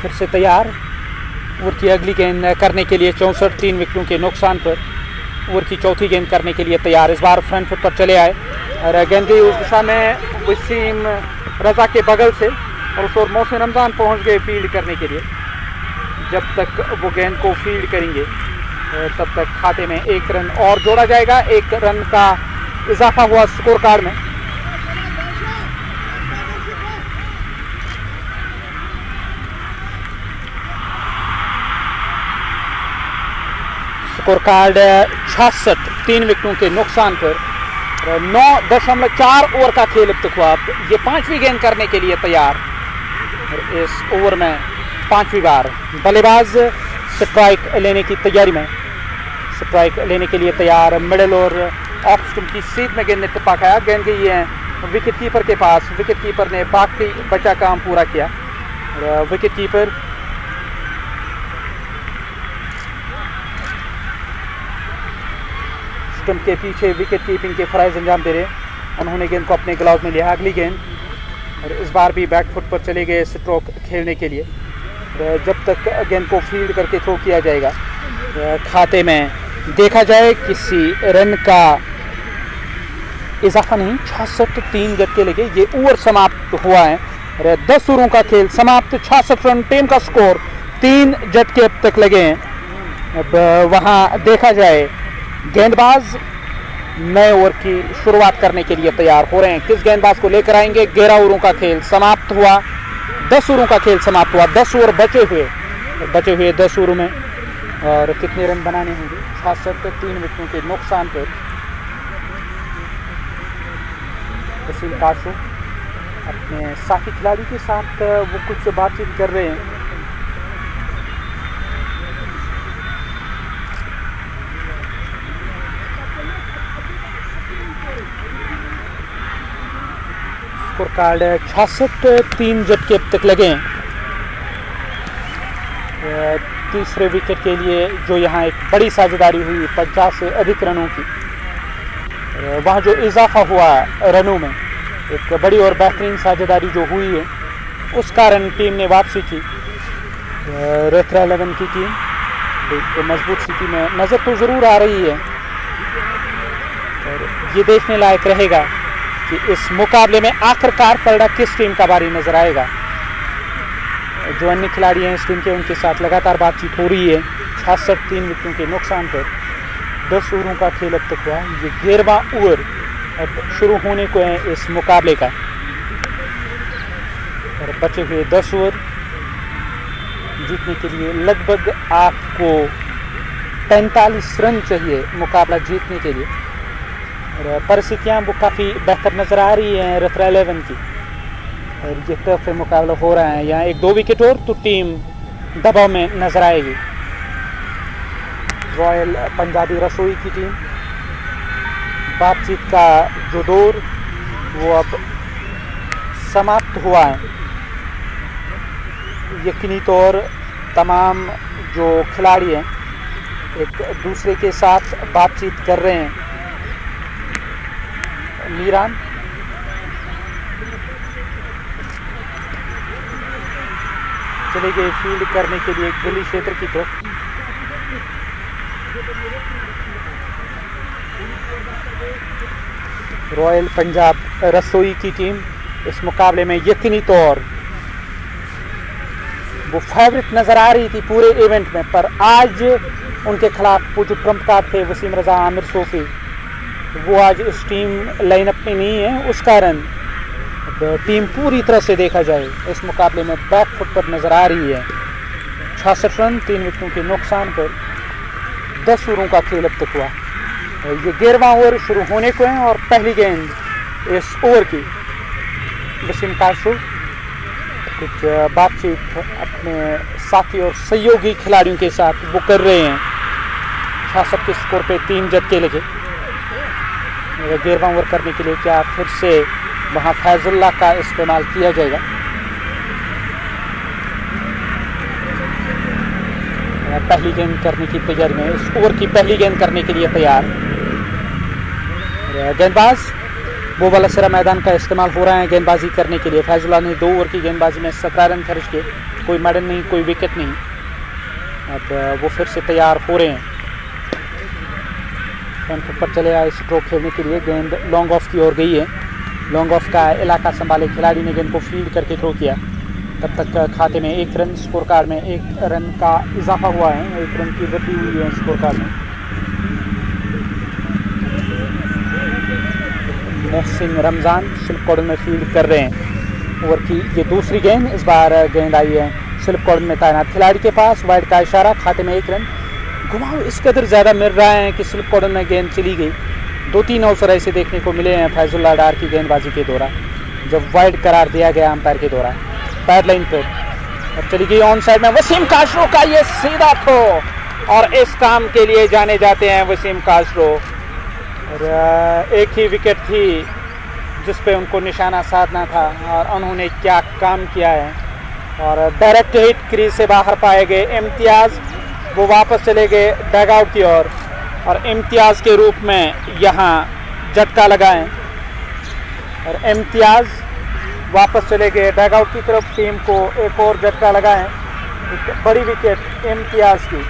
फिर से तैयार ओवर की अगली गेंद करने के लिए 64 3 विकेटों के नुकसान पर। ओवर की चौथी गेंद करने के लिए तैयार। इस बार फ्रंट फुट पर चले आए और गेंद गई उस दिशा में वसीम रजा के बगल से और उस ओर मोहसिन रमजान पहुंच गए फील्ड करने के लिए। जब तक वो गेंद को फील्ड करेंगे तब तक खाते में 1 रन और जोड़ा जाएगा। 1 रन का इजाफा हुआ स्कोर कार्ड में। स्कोर कार्ड 66 3 विकेटों के नुकसान पर। 9.4 ओवर का खेल अब तक हुआ। ये 5वीं गेंद करने के लिए तैयार और इस ओवर में 5वीं बार बल्लेबाज स्ट्राइक लेने की तैयारी में। स्ट्राइक लेने के लिए तैयार। मिडिल और ऑफ स्टंप की सीध में गेंद ने टिप्पा खाया। गेंद गई है विकेट कीपर के पास। विकेट कीपर ने बाकी बचा काम पूरा किया और विकेट कीपर स्टंप के पीछे विकेट कीपिंग के फराइज अंजाम दे रहे। उन्होंने गेंद को अपने ग्लव्स में लिया। अगली गेंद और इस बार भी बैक फुट पर चले गए स्ट्रोक खेलने के लिए। जब तक गेंद को फील्ड करके थ्रो किया जाएगा खाते में देखा जाए किसी रन का इजाफा नहीं। 66 3 झटके लगे। ये ओवर समाप्त हुआ है। 10 ओवरों का खेल समाप्त। 66 रन टीम का स्कोर। 3 झटके अब तक लगे हैं। अब वहां देखा जाए गेंदबाज नए ओवर की शुरुआत करने के लिए तैयार हो रहे हैं। किस गेंदबाज को लेकर आएंगे। 11 ओवरों का खेल समाप्त हुआ। 10 ओवरों का खेल समाप्त हुआ। 10 ओवर बचे हुए 10 ओवरों में और कितने रन बनाने होंगे। 66 3 विकेटों के नुकसान पर। वसीम काशो अपने साथी खिलाड़ी के साथ वो कुछ बातचीत कर रहे हैं। स्कोर कार्ड 66 3 झटके अब तक लगे हैं। तीसरे विकेट के लिए जो यहाँ एक बड़ी साझेदारी हुई 50 से अधिक रनों की, वहाँ जो इजाफा हुआ रनों में, एक बड़ी और बेहतरीन साझेदारी जो हुई है, उस कारण टीम ने वापसी की। रत्रा 11 की टीम एक मजबूत स्थिति में नज़र तो ज़रूर आ रही है, और ये देखने लायक रहेगा कि इस मुकाबले में आखिरकार पलड़ा किस टीम का बारी नज़र आएगा। जो अन्य खिलाड़ी हैं इस टीम के, उनके साथ लगातार बातचीत हो रही है। 66 3 विकेटों के नुकसान पर 10 ओवरों का खेल अब तक हुआ। ये 11वां ओवर अब शुरू होने को है इस मुकाबले का, और बचे हुए 10 ओवर जीतने के लिए लगभग आपको 45 रन चाहिए मुकाबला जीतने के लिए। और परिस्थितियाँ वो काफ़ी बेहतर नज़र आ रही हैं रत्रा 11 की, और ये टफ मुकाबला हो रहा है। यहाँ 1-2 विकेट और तो टीम दबाव में नज़र आएगी। रॉयल पंजाबी रसोई की टीम, बातचीत का जो दौर वो अब समाप्त हुआ है। यकीनी तौर तमाम जो खिलाड़ी हैं एक दूसरे के साथ बातचीत कर रहे हैं। मीरान चले गए फील्ड करने के लिए गली क्षेत्र की तरफ। रॉयल पंजाब रसोई की टीम इस मुकाबले में यकीनी तौर वो फेवरेट नज़र आ रही थी पूरे इवेंट में, पर आज उनके खिलाफ वो जो ट्रम्प कार्ड थे वसीम रज़ा, आमिर सोफी, वो आज इस टीम लाइनअप में नहीं है। उस कारण टीम पूरी तरह से देखा जाए इस मुकाबले में बैक फुट पर नज़र आ रही है। 66 रन 3 विकेटों के नुकसान पर 10 ओवरों का खेल अब तक हुआ। ये 11वां ओवर शुरू होने को है, और पहली गेंद इस ओवर की वसीम काशो कुछ बातचीत अपने साथी और सहयोगी खिलाड़ियों के साथ वो कर रहे हैं। 66 के स्कोर पे 3 झटके लगे। 11वां ओवर करने के लिए क्या फिर से वहाँ फैजुल्लाह का इस्तेमाल किया जाएगा? पहली गेंद करने की तैयारी में, इस ओवर की पहली गेंद करने के लिए तैयार गेंदबाज। वो वाला सिरा मैदान का इस्तेमाल हो रहा है गेंदबाजी करने के लिए। फैजुल्लाह ने 2 ओवर की गेंदबाजी में 17 रन खर्च किए, कोई मेडल नहीं, कोई विकेट नहीं। अब वो फिर से तैयार हो रहे हैं, फ्रंट फुट पर चले आए स्ट्रोक खेलने के लिए। गेंद लॉन्ग ऑफ की ओर गई है। लॉन्ग ऑफ का इलाका संभाले खिलाड़ी ने गेंद को फील्ड करके थ्रो किया। तब तक खाते में 1 रन, स्कोर कार्ड में 1 रन का इजाफा हुआ है। 1 रन की वृद्धि हुई है स्कोर कार्ड में। मोहसिन रमज़ान स्लिप कॉर्डर में फील्ड कर रहे हैं। ओवर की ये दूसरी गेंद, इस बार गेंद आई है स्लिप कॉर्डर में तैनात खिलाड़ी के पास। वाइड का इशारा, खाते में 1 रन। घुमाव इस कदर ज़्यादा मिल रहा है कि स्लिप कॉर्डर में गेंद चली गई। 2-3 अवसर ऐसे देखने को मिले हैं फैजुल्लाह डार की गेंदबाजी के दौरान, जब वाइड करार दिया गया अंपायर के द्वारा। पैड लाइन पर और चली गई ऑन साइड में वसीम काशरो का ये सीधा थ्रो, और इस काम के लिए जाने जाते हैं वसीम काशरो। और एक ही विकेट थी जिस पे उनको निशाना साधना था, और उन्होंने क्या काम किया है। और डायरेक्ट हिट, क्रीज से बाहर पाए गए इम्तियाज़, वो वापस चले गए डगआउट की ओर, और इम्तियाज़ के रूप में यहाँ झटका लगाएं, और इम्तियाज़ वापस चले गए डगआउट की तरफ। टीम को एक और झटका लगाएं, एक बड़ी विकेट इम्तियाज़ की।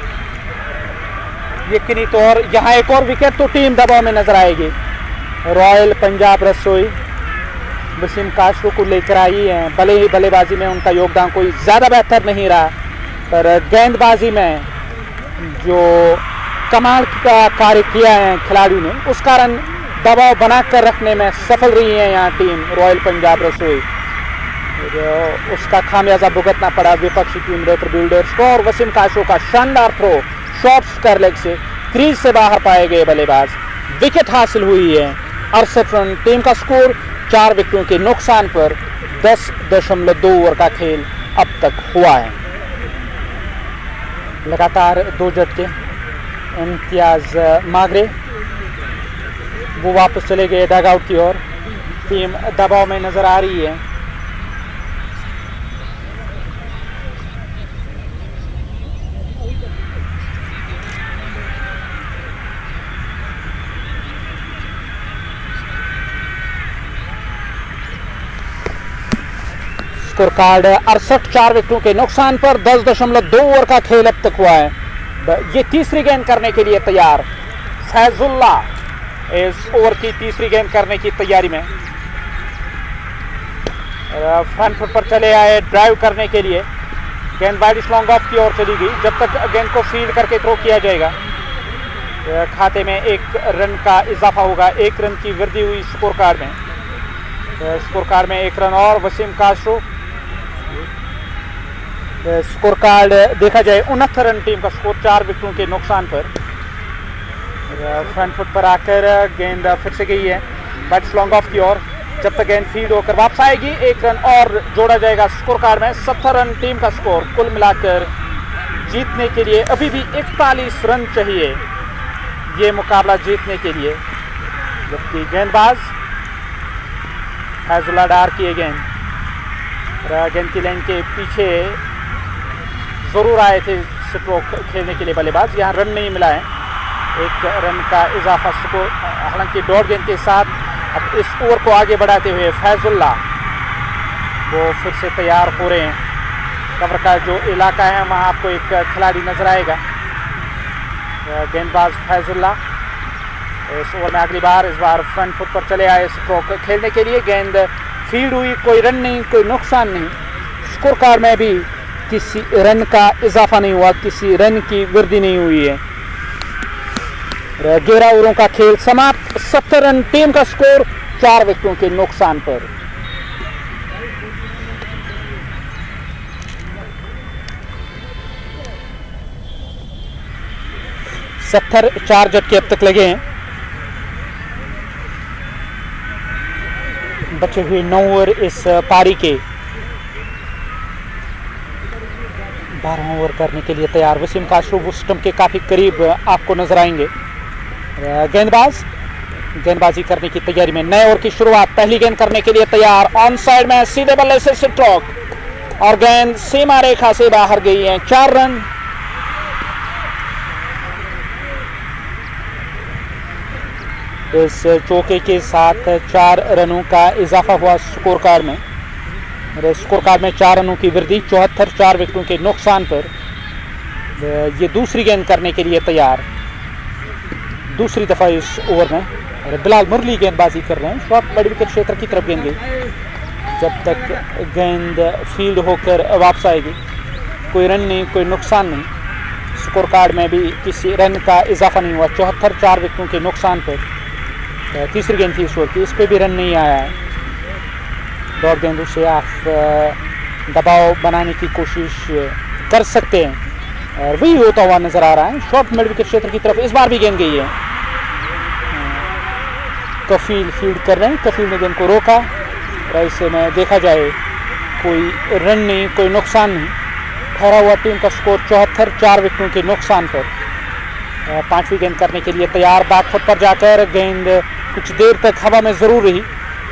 यकीनी तौर यहाँ एक और विकेट तो टीम दबाव में नजर आएगी। रॉयल पंजाब रसोई वसीम काशरो को लेकर आई है। भले ही बल्लेबाजी में उनका योगदान कोई ज़्यादा बेहतर नहीं रहा, पर गेंदबाजी में जो कमाल का कार्य किया है खिलाड़ियों ने, उस कारण दबाव बनाकर रखने में सफल रही है यहाँ टीम रॉयल पंजाब रसोई। उसका खामियाजा भुगतना पड़ा विपक्षी टीम रेटर बिल्डर्स को। और वसीम काशरो का शानदार थ्रो शॉर्ट स्क्वायर लेग से क्रीज से बाहर पाए गए बल्लेबाज, विकेट हासिल हुई है। 68 रन, टीम का स्कोर 4 विकेटों के नुकसान पर 10.2 ओवर का खेल अब तक हुआ है। लगातार 2 झटके। इम्तियाज़ मागरे वो वापस चले गए डगआउट की ओर। टीम दबाव में नजर आ रही है। स्कोर कार्ड 68, 4 विकेटों के नुकसान पर 10.2 ओवर का खेल अब तक हुआ है। ये तीसरी गेंद करने के लिए तैयार फैजुल्ला इस ओवर की तीसरी गेंद करने की तैयारी में। फ्रंट फुट पर चले आए ड्राइव करने के लिए। गेंद वाइड लॉन्ग ऑफ की ओर चली गई। जब तक गेंद को फील्ड करके थ्रो किया जाएगा खाते में 1 रन का इजाफा होगा। 1 रन की वृद्धि हुई स्कोर कार्ड में। स्कोर कार्ड में 1 रन और वसीम काशरू। स्कोर कार्ड देखा जाए 69 रन टीम का स्कोर 4 विकेटों के नुकसान पर। फ्रंट फुट पर आकर गेंद फिर से गई है बैट्स लॉन्ग ऑफ की ओर। जब तक गेंद फील्ड होकर वापस आएगी 1 रन और जोड़ा जाएगा स्कोर कार्ड में। 70 रन टीम का स्कोर। कुल मिलाकर जीतने के लिए अभी भी 41 रन चाहिए ये मुकाबला जीतने के लिए। जबकि गेंदबाज फैजुल्ला डार किए गेंद की लाइन के पीछे जरूर आए थे स्ट्रोक खेलने के लिए बल्लेबाज। यहाँ रन नहीं मिला है। 1 रन का इजाफा स्कोर। हालांकि डॉट गेंद के साथ अब इस ओवर को आगे बढ़ाते हुए फैजुल्ला वो फिर से तैयार हो रहे हैं। कवर का जो इलाका है वहाँ आपको एक खिलाड़ी नजर आएगा। गेंदबाज फैजुल्ला इस ओवर में अगली बार इस बार फ्रंट फुट पर चले आए स्ट्रोक खेलने के लिए। गेंद फील्ड हुई, कोई रन नहीं, कोई नुकसान नहीं। स्कोर कार्ड में भी किसी रन का इजाफा नहीं हुआ, किसी रन की वृद्धि नहीं हुई है। 11 ओवरों का खेल समाप्त। 70 रन टीम का स्कोर 4 विकेटों के नुकसान पर। सत्तर 4 झटके अब तक लगे हैं। बचे हुए 9 ओवर इस पारी के 12 ओवर करने के लिए तैयार। वसीम काशरू वो स्टंप के काफी करीब आपको नजर आएंगे। गेंदबाजी करने की तैयारी में। नए ओवर की शुरुआत। पहली गेंद करने के लिए तैयार। ऑन साइड में सीधे बल्ले से स्ट्रोक और गेंद सीमा रेखा से बाहर गई है। 4 रन। इस चौके के साथ 4 रनों का इजाफा हुआ स्कोर कार्ड में। स्कोर कार्ड में 4 रनों की वृद्धि। 74, 4 विकेटों के नुकसान पर ये दूसरी गेंद करने के लिए तैयार। दूसरी दफा इस ओवर में बिलाल मुरली गेंदबाजी कर रहे हैं। शॉट बड़ी विकेट क्षेत्र की तरफ गेंद गई। जब तक गेंद फील्ड होकर वापस आएगी कोई रन नहीं, कोई नुकसान नहीं। स्कोर कार्ड में भी किसी रन का इजाफा नहीं हुआ। 74, 4 विकेटों के नुकसान पर तीसरी गेंद थी इस ओवर की। इस पर भी रन नहीं आया है। डॉट गेंदों से आप दबाव बनाने की कोशिश कर सकते हैं और वही होता हुआ नजर आ रहा है। शॉर्ट मिड विकेट क्षेत्र की तरफ इस बार भी गेंद गई है। कफील फील्ड कर रहे हैं। कफील ने गेंद को रोका और ऐसे में देखा जाए कोई रन नहीं, कोई नुकसान नहीं। ठहरा हुआ टीम का स्कोर 74, 4 विकेटों के नुकसान पर। 5वीं गेंद करने के लिए तैयार। बैकफुट पर जाकर गेंद कुछ देर तक हवा में जरूर रही।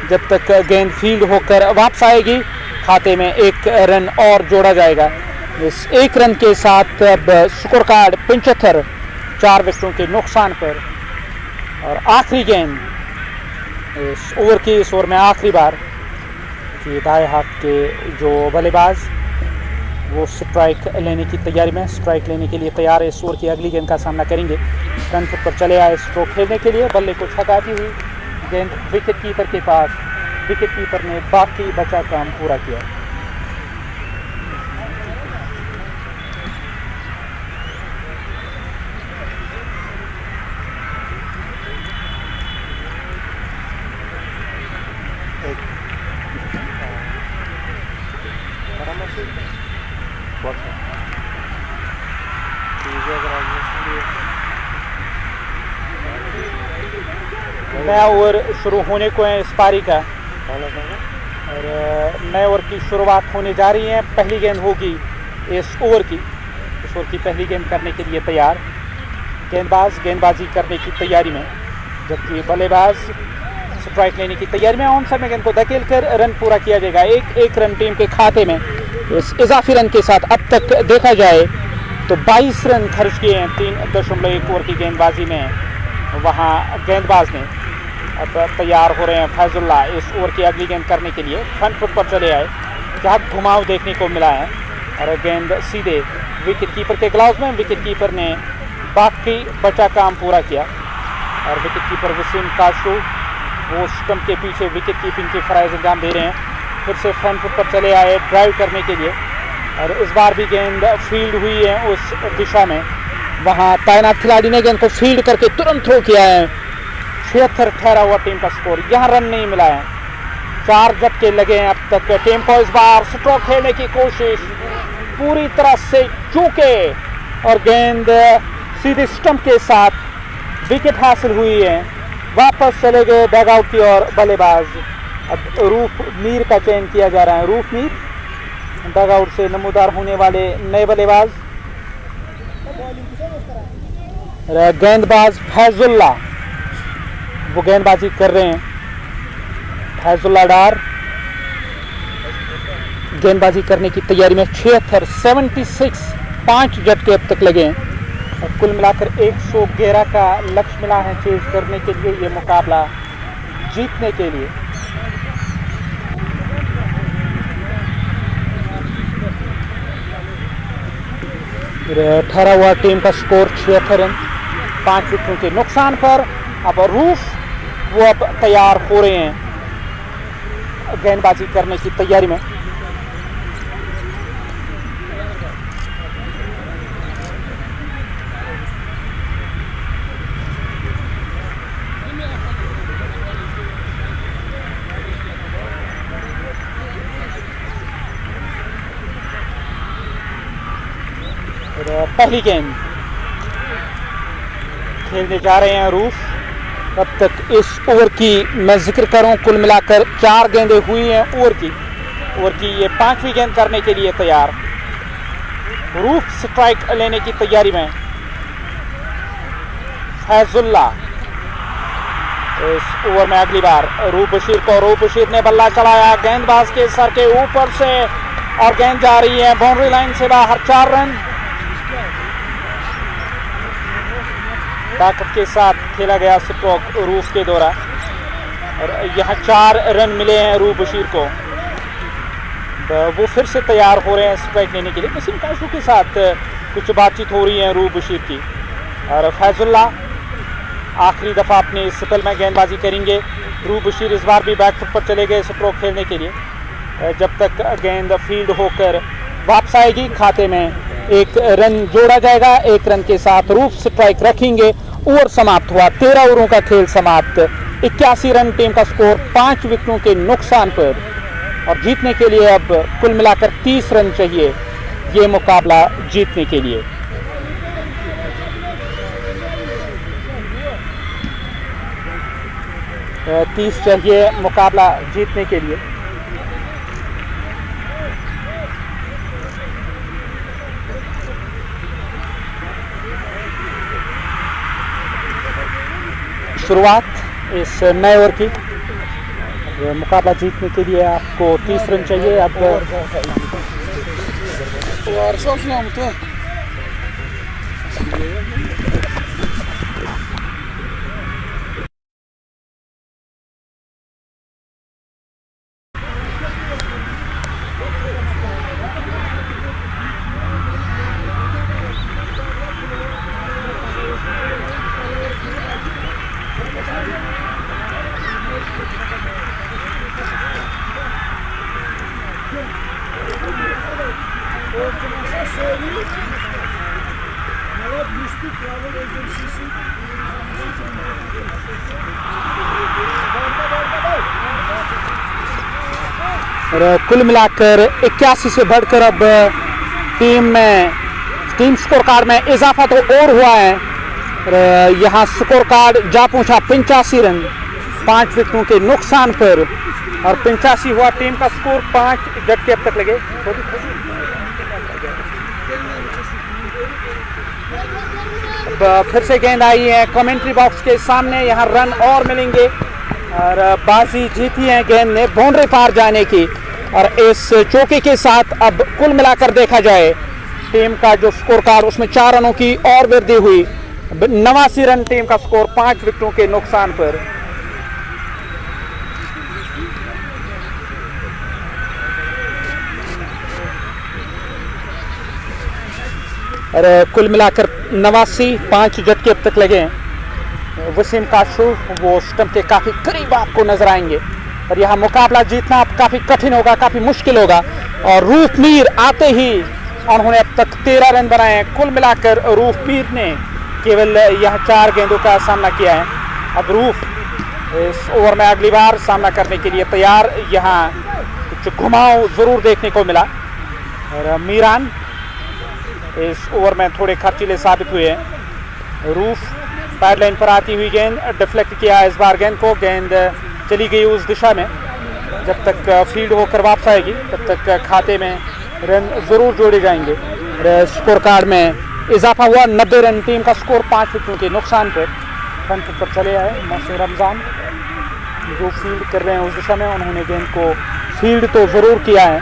जब तक गेंद फील्ड होकर वापस आएगी खाते में 1 रन और जोड़ा जाएगा। इस 1 रन के साथ अब स्कोर कार्ड 75, 4 विकेटों के नुकसान पर। और आखिरी गेंद इस ओवर की। इस ओवर में आखिरी बार कि दाएं हाथ के जो बल्लेबाज वो स्ट्राइक लेने की तैयारी में। स्ट्राइक लेने के लिए तैयार है। इस ओवर की अगली गेंद का सामना करेंगे। फ्रंट फुट पर चले आए स्ट्रोक खेलने के लिए। बल्ले को छकाती हुई गेंद विकेट कीपर के पास। विकेट कीपर ने बाकी बचा काम पूरा किया। नया ओवर शुरू होने को है इस पारी का और नए ओवर की शुरुआत होने जा रही है। पहली गेंद होगी इस ओवर की। इस ओवर की पहली गेंद करने के लिए तैयार। गेंदबाज गेंदबाजी करने की तैयारी में, जबकि बल्लेबाज स्ट्राइक लेने की तैयारी में। ऑन साइड में गेंद को धकेल कर रन पूरा किया जाएगा। एक रन टीम के खाते में। इस इजाफी रन के साथ अब तक देखा जाए तो 22 रन खर्च किए हैं 3.1 ओवर की गेंदबाजी में। वहाँ गेंदबाज ने अब तैयार हो रहे हैं फैजुल्ला इस ओवर की अगली गेंद करने के लिए। फ्रंट फुट पर चले आए, जहाँ घुमाव देखने को मिला है और गेंद सीधे विकेट कीपर के ग्लव्स में। विकेट कीपर ने बाकी बचा काम पूरा किया और विकेट कीपर वसीम काशरू वो स्टंप के पीछे विकेट कीपिंग के फराइज अंजाम दे रहे हैं। फिर से फ्रंट फुट पर चले आए ड्राइव करने के लिए और इस बार भी गेंद फील्ड हुई है उस दिशा में। वहाँ तैनात खिलाड़ी ने गेंद को फील्ड करके तुरंत थ्रो किया है। 76 ठहरा हुआ टीम का स्कोर। यहाँ रन नहीं मिला है। 4 झटके लगे हैं अब तक टीम को। इस बार स्ट्रोक खेलने की कोशिश पूरी तरह से चूके और गेंद सीधे स्टंप के साथ विकेट हासिल हुई है। वापस चले गए डग आउट की ओर बल्लेबाज। अब रूफ मीर का चयन किया जा रहा है। रूफ मीर डग आउट से नमूदार होने वाले नए बल्लेबाज। गेंदबाज फैजुल्ला वो गेंदबाजी कर रहे हैं। फैजुल्ला डार गेंदबाजी करने की तैयारी में। 76 5 झटके अब तक लगे हैं और कुल मिलाकर 111 का लक्ष्य मिला है चेज करने के लिए, ये मुकाबला जीतने के लिए। ठहरा हुआ टीम का स्कोर 76 रन 5 विकेटों के नुकसान पर। अब रूफ वो अब तैयार हो रहे हैं गेंदबाजी करने की तैयारी में। पहली गेंद खेलने जा रहे हैं रूफ। अब तक इस ओवर की मैं जिक्र करूं कुल मिलाकर 4 गेंदें हुई हैं ओवर की ये 5वीं गेंद करने के लिए तैयार। रूफ स्ट्राइक लेने की तैयारी में। फैजुल्ला इस ओवर में अगली बार रूफ बशीर ने बल्ला चलाया गेंदबाज के सर के ऊपर से और गेंद जा रही है बाउंड्री लाइन से बाहर। 4 रन ताकत के साथ खेला गया स्ट्रोक रूफ के द्वारा और यहाँ 4 रन मिले हैं रूफ बशीर को। वो फिर से तैयार हो रहे हैं स्ट्राइक लेने के लिए। वसीम काशरू के साथ कुछ बातचीत हो रही है रूफ बशीर की और फैजुल्ला आखिरी दफ़ा अपने स्पेल में गेंदबाजी करेंगे। रूफ बशीर इस बार भी बैकफुट पर चले गए स्ट्रोक खेलने के लिए। जब तक गेंद फील्ड होकर वापस आएगी खाते में 1 रन जोड़ा जाएगा। 1 रन के साथ रूफ स्ट्राइक रखेंगे। ओवर समाप्त हुआ। 13 ओवरों का खेल समाप्त। 81 रन टीम का स्कोर 5 विकेटों के नुकसान पर और जीतने के लिए अब कुल मिलाकर 30 रन चाहिए ये मुकाबला जीतने के लिए। तीस चाहिए मुकाबला जीतने के लिए। शुरुआत इस नए ओवर की। मुकाबला जीतने के लिए आपको 30 रन चाहिए। अब कुल मिलाकर 81 से बढ़कर अब टीम स्कोर कार्ड में इजाफा तो और हुआ है। यहाँ स्कोर कार्ड जा पहुंचा 85 रन 5 विकेटों के नुकसान पर और 85 हुआ टीम का स्कोर। 5 झटके अब तक लगे। अब फिर से गेंद आई है कमेंट्री बॉक्स के सामने। यहाँ रन और मिलेंगे और बाजी जीती है गेंद ने बाउंड्री पार जाने की। और इस चौके के साथ अब कुल मिलाकर देखा जाए टीम का जो स्कोर कार्ड उसमें 4 रनों की और वृद्धि हुई। 89 रन टीम का स्कोर 5 विकेटों के नुकसान पर। और कुल मिलाकर 89 5 झटके अब तक लगे हैं। वसीम काशरू वो स्टंप के काफ़ी करीब आपको नजर आएंगे और यहाँ मुकाबला जीतना अब काफ़ी कठिन होगा, काफ़ी मुश्किल होगा। और रूफ मीर आते ही उन्होंने अब तक 13 रन बनाए हैं। कुल मिलाकर रूफ मीर ने केवल यहाँ 4 गेंदों का सामना किया है। अब रूफ इस ओवर में अगली बार सामना करने के लिए तैयार। यहाँ कुछ घुमाव ज़रूर देखने को मिला और मीरान इस ओवर में थोड़े खर्चीले साबित हुए हैं। रूफ पैड लाइन पर आती हुई गेंद डिफ्लेक्ट किया इस बार गेंद को। गेंद चली गई उस दिशा में। जब तक फील्ड होकर वापस आएगी तब तक खाते में रन ज़रूर जोड़े जाएंगे। स्कोर कार्ड में इजाफा हुआ। 90 रन टीम का स्कोर 5 विकेटों के नुकसान पर। फ्रंट फुट पर चले आए मोहसिन रमज़ान जो फील्ड कर रहे हैं उस दिशा में। उन्होंने गेंद को फील्ड तो ज़रूर किया है,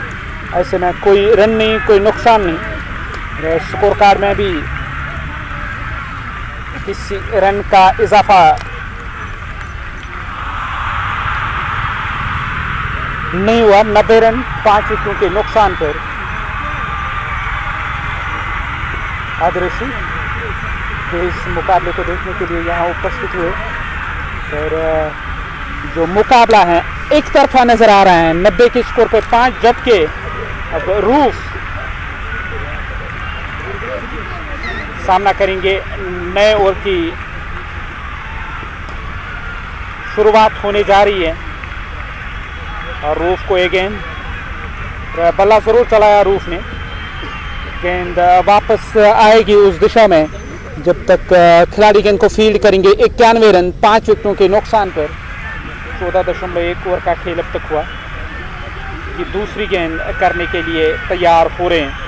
ऐसे में कोई रन नहीं, कोई नुकसान नहीं। स्कोर कार्ड में भी किसी रन का इजाफा नहीं हुआ। 90 रन 5 विकेटों के नुकसान पर। आदर्शी जो इस मुकाबले को देखने के लिए यहाँ उपस्थित हुए और जो मुकाबला है एक तरफा नजर आ रहा है। 90 के स्कोर पर 5 झटके। अब रूफ सामना करेंगे। नए ओवर की शुरुआत होने जा रही है और रूफ को एक गेंद बल्ला जरूर चलाया रूफ ने। गेंद वापस आएगी उस दिशा में जब तक खिलाड़ी गेंद को फील्ड करेंगे। 91 रन 5 विकेटों के नुकसान पर। 14.1 ओवर का खेल अब तक हुआ। ये दूसरी गेंद करने के लिए तैयार हो रहे हैं।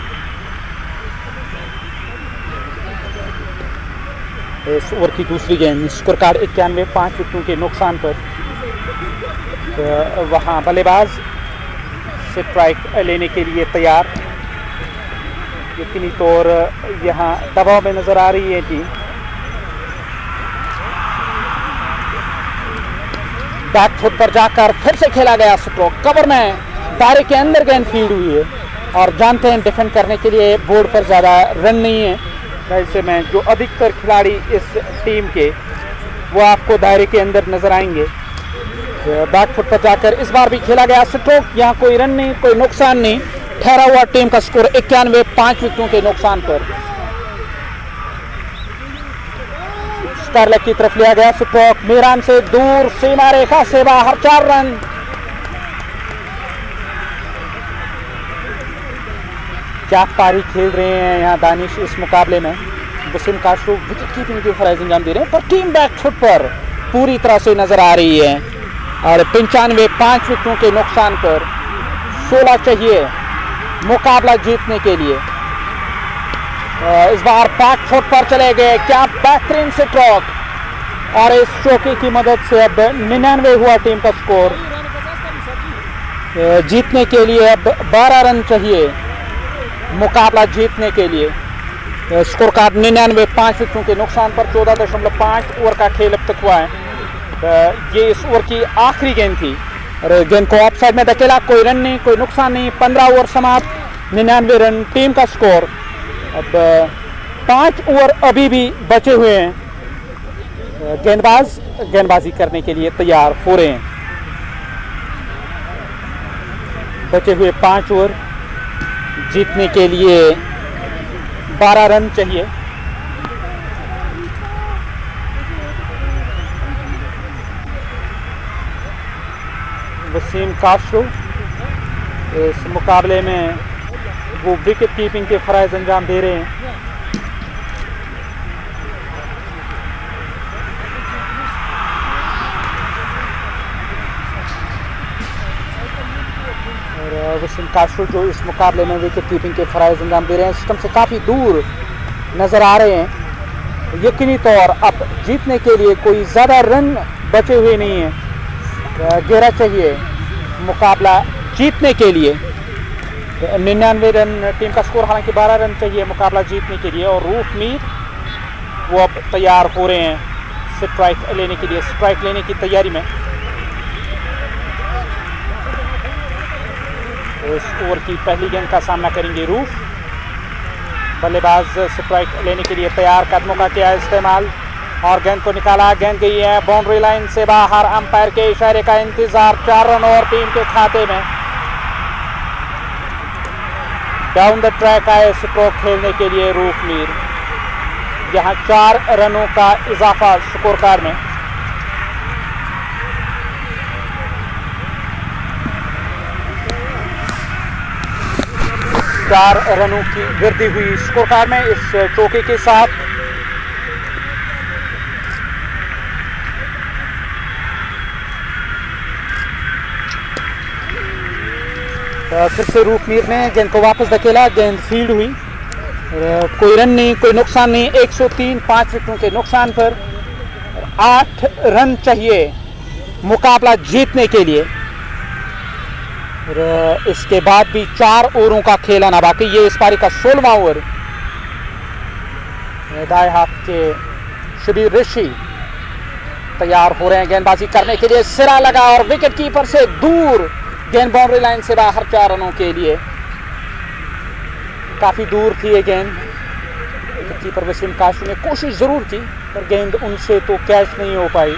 इस ओवर की दूसरी गेंद स्कोर कार्ड 91 5 विकेटों के नुकसान पर। तो वहाँ बल्लेबाज स्ट्राइक लेने के लिए तैयार। यकीनी तौर यहाँ दबाव में नजर आ रही है टीम। बैक फुट पर जाकर फिर से खेला गया स्ट्रोक। कवर में दायरे के अंदर गेंद फील्ड हुई है और जानते हैं डिफेंड करने के लिए बोर्ड पर ज़्यादा रन नहीं है। ऐसे में जो अधिकतर खिलाड़ी इस टीम के वो आपको दायरे के अंदर नजर आएंगे। बैक फुट पर जाकर इस बार भी खेला गया स्ट्रोक। यहाँ कोई रन नहीं, कोई नुकसान नहीं। ठहरा हुआ टीम का स्कोर 91 5 विकेटों के नुकसान पर। स्टार लेग की तरफ लिया गया स्ट्रोक। मीरान से दूर सीमा रेखा से बाहर 4 रन। क्या पारी खेल रहे हैं यहाँ दानिश इस मुकाबले में। वसीम काशरू विकेट कीपिंग की फराइज अंजाम दे रहे हैं पर टीम बैक फुट पर पूरी तरह से नजर आ रही है। और 95 5 विकेटों के नुकसान पर 16 चाहिए मुकाबला जीतने के लिए। इस बार बैक फुट पर चले गए। क्या बेहतरीन स्ट्रोक और इस चौके की मदद से अब 99 हुआ टीम का स्कोर। जीतने के लिए अब 12 रन चाहिए मुकाबला जीतने के लिए। स्कोर कार्ड 99 5 विकेटों के नुकसान पर। 14.5 ओवर का खेल अब तक हुआ है। ये इस ओवर की आखिरी गेंद थी और गेंद को ऑफ साइड में धकेला। कोई रन नहीं, कोई नुकसान नहीं। 15 ओवर समाप्त। 99 रन टीम का स्कोर। अब 5 ओवर अभी भी बचे हुए हैं। गेंदबाज गेंदबाजी करने के लिए तैयार हो रहे हैं। बचे हुए 5 ओवर जीतने के लिए 12 रन चाहिए। वसीम काशरू इस मुकाबले में वो विकेट कीपिंग के फराइज अंजाम दे रहे हैं। और वसीम काशरू जो इस मुकाबले में विकेट कीपिंग के फराइज अंजाम दे रहे हैं सिस्टम से काफ़ी दूर नज़र आ रहे हैं। यकीनी तौर अब जीतने के लिए कोई ज़्यादा रन बचे हुए नहीं हैं। 11 चाहिए मुकाबला जीतने के लिए। 99 रन टीम का स्कोर, हालांकि 12 रन चाहिए मुकाबला जीतने के लिए। और रूफ मीर वो अब तैयार हो रहे हैं स्ट्राइक लेने के लिए, स्ट्राइक लेने की तैयारी में। तो इस ओवर की पहली गेंद का सामना करेंगे रूफ। बल्लेबाज स्ट्राइक लेने के लिए तैयार, कदमों का किया इस्तेमाल और गेंद को निकाला। गेंद गई है बाउंड्री लाइन से बाहर, अंपायर के इशारे का इंतजार। 4 रन और टीम के खाते में। डाउन द ट्रैक आए स्ट्रोक खेलने के लिए रूफ मीर। यहां 4 रनों का इजाफा स्कोर कार्ड में। चार रनों की वृद्धि हुई स्कोर कार्ड में इस चौके के साथ। फिर से रूफ मीर ने गेंद को वापस धकेला, गेंद फील्ड हुई। कोई रन नहीं, कोई नुकसान नहीं। 103, 5 विकेटों के नुकसान पर 8 रन चाहिए मुकाबला जीतने के लिए। और इसके बाद भी 4 ओवरों का खेल आना बाकी। ये इस पारी का 16वां ओवर। दाएं हाथ के शबीर ऋषि तैयार हो रहे हैं गेंदबाजी करने के लिए। सिरा लगा और विकेट कीपर से दूर, गेंद बाउंड्री लाइन से बाहर। 4 रनों के लिए। काफी दूर थी ये गेंद। विकेट कीपर वसीम काशू ने कोशिश जरूर की पर गेंद उनसे तो कैच नहीं हो पाई।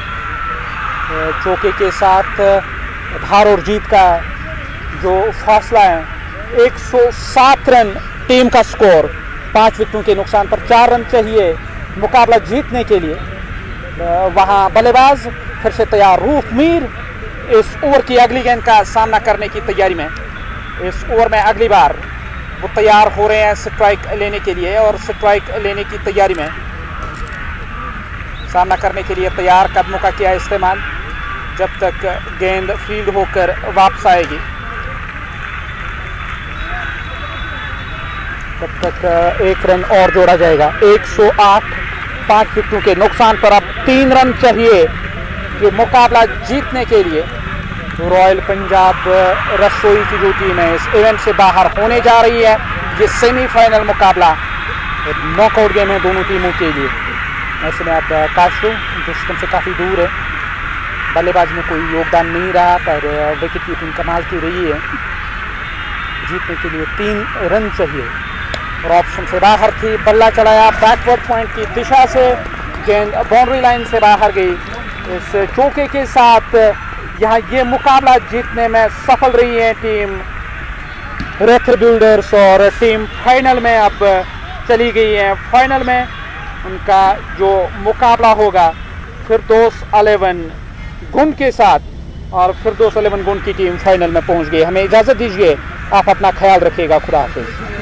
चौके के साथ हार और जीत का जो फासला है, 107 रन टीम का स्कोर। 5 विकेटों के नुकसान पर 4 रन चाहिए मुकाबला जीतने के लिए। वहां बल्लेबाज फिर से तैयार रूफ मीर इस ओवर की अगली गेंद का सामना करने की तैयारी में। इस ओवर में अगली बार वो तैयार हो रहे हैं स्ट्राइक लेने के लिए और स्ट्राइक लेने की तैयारी में। सामना करने के लिए तैयार, कदमों का किया इस्तेमाल जब तक गेंद फील्ड होकर वापस आएगी। तब तक 1 रन और जोड़ा जाएगा। 108, 5 विकेटों के नुकसान पर अब 3 रन चाहिए ये मुकाबला जीतने के लिए। रॉयल पंजाब रसोई की जो टीम है इस इवेंट से बाहर होने जा रही है। ये सेमीफाइनल मुकाबला नॉकआउट गेम है दोनों टीमों के लिए। ऐसे में आप काशू जो सिस्टम से काफ़ी दूर है, बल्लेबाजी में कोई योगदान नहीं रहा पर विकेट कीपिंग कमाल की रही है। जीतने के लिए 3 रन चाहिए और ऑप्शन से बाहर थी। बल्ला चढ़ाया बैकवर्ड पॉइंट की दिशा से, गेंद बाउंड्री लाइन से बाहर गई। इस चौके के साथ यहाँ ये मुकाबला जीतने में सफल रही है टीम रेथर बिल्डर्स और टीम फाइनल में अब चली गई है। फाइनल में उनका जो मुकाबला होगा फिरदौस 11 गुण के साथ और फिरदौस 11 गुण की टीम फाइनल में पहुंच गई। हमें इजाज़त दीजिए, आप अपना ख्याल रखिएगा। खुदा हाफिज़।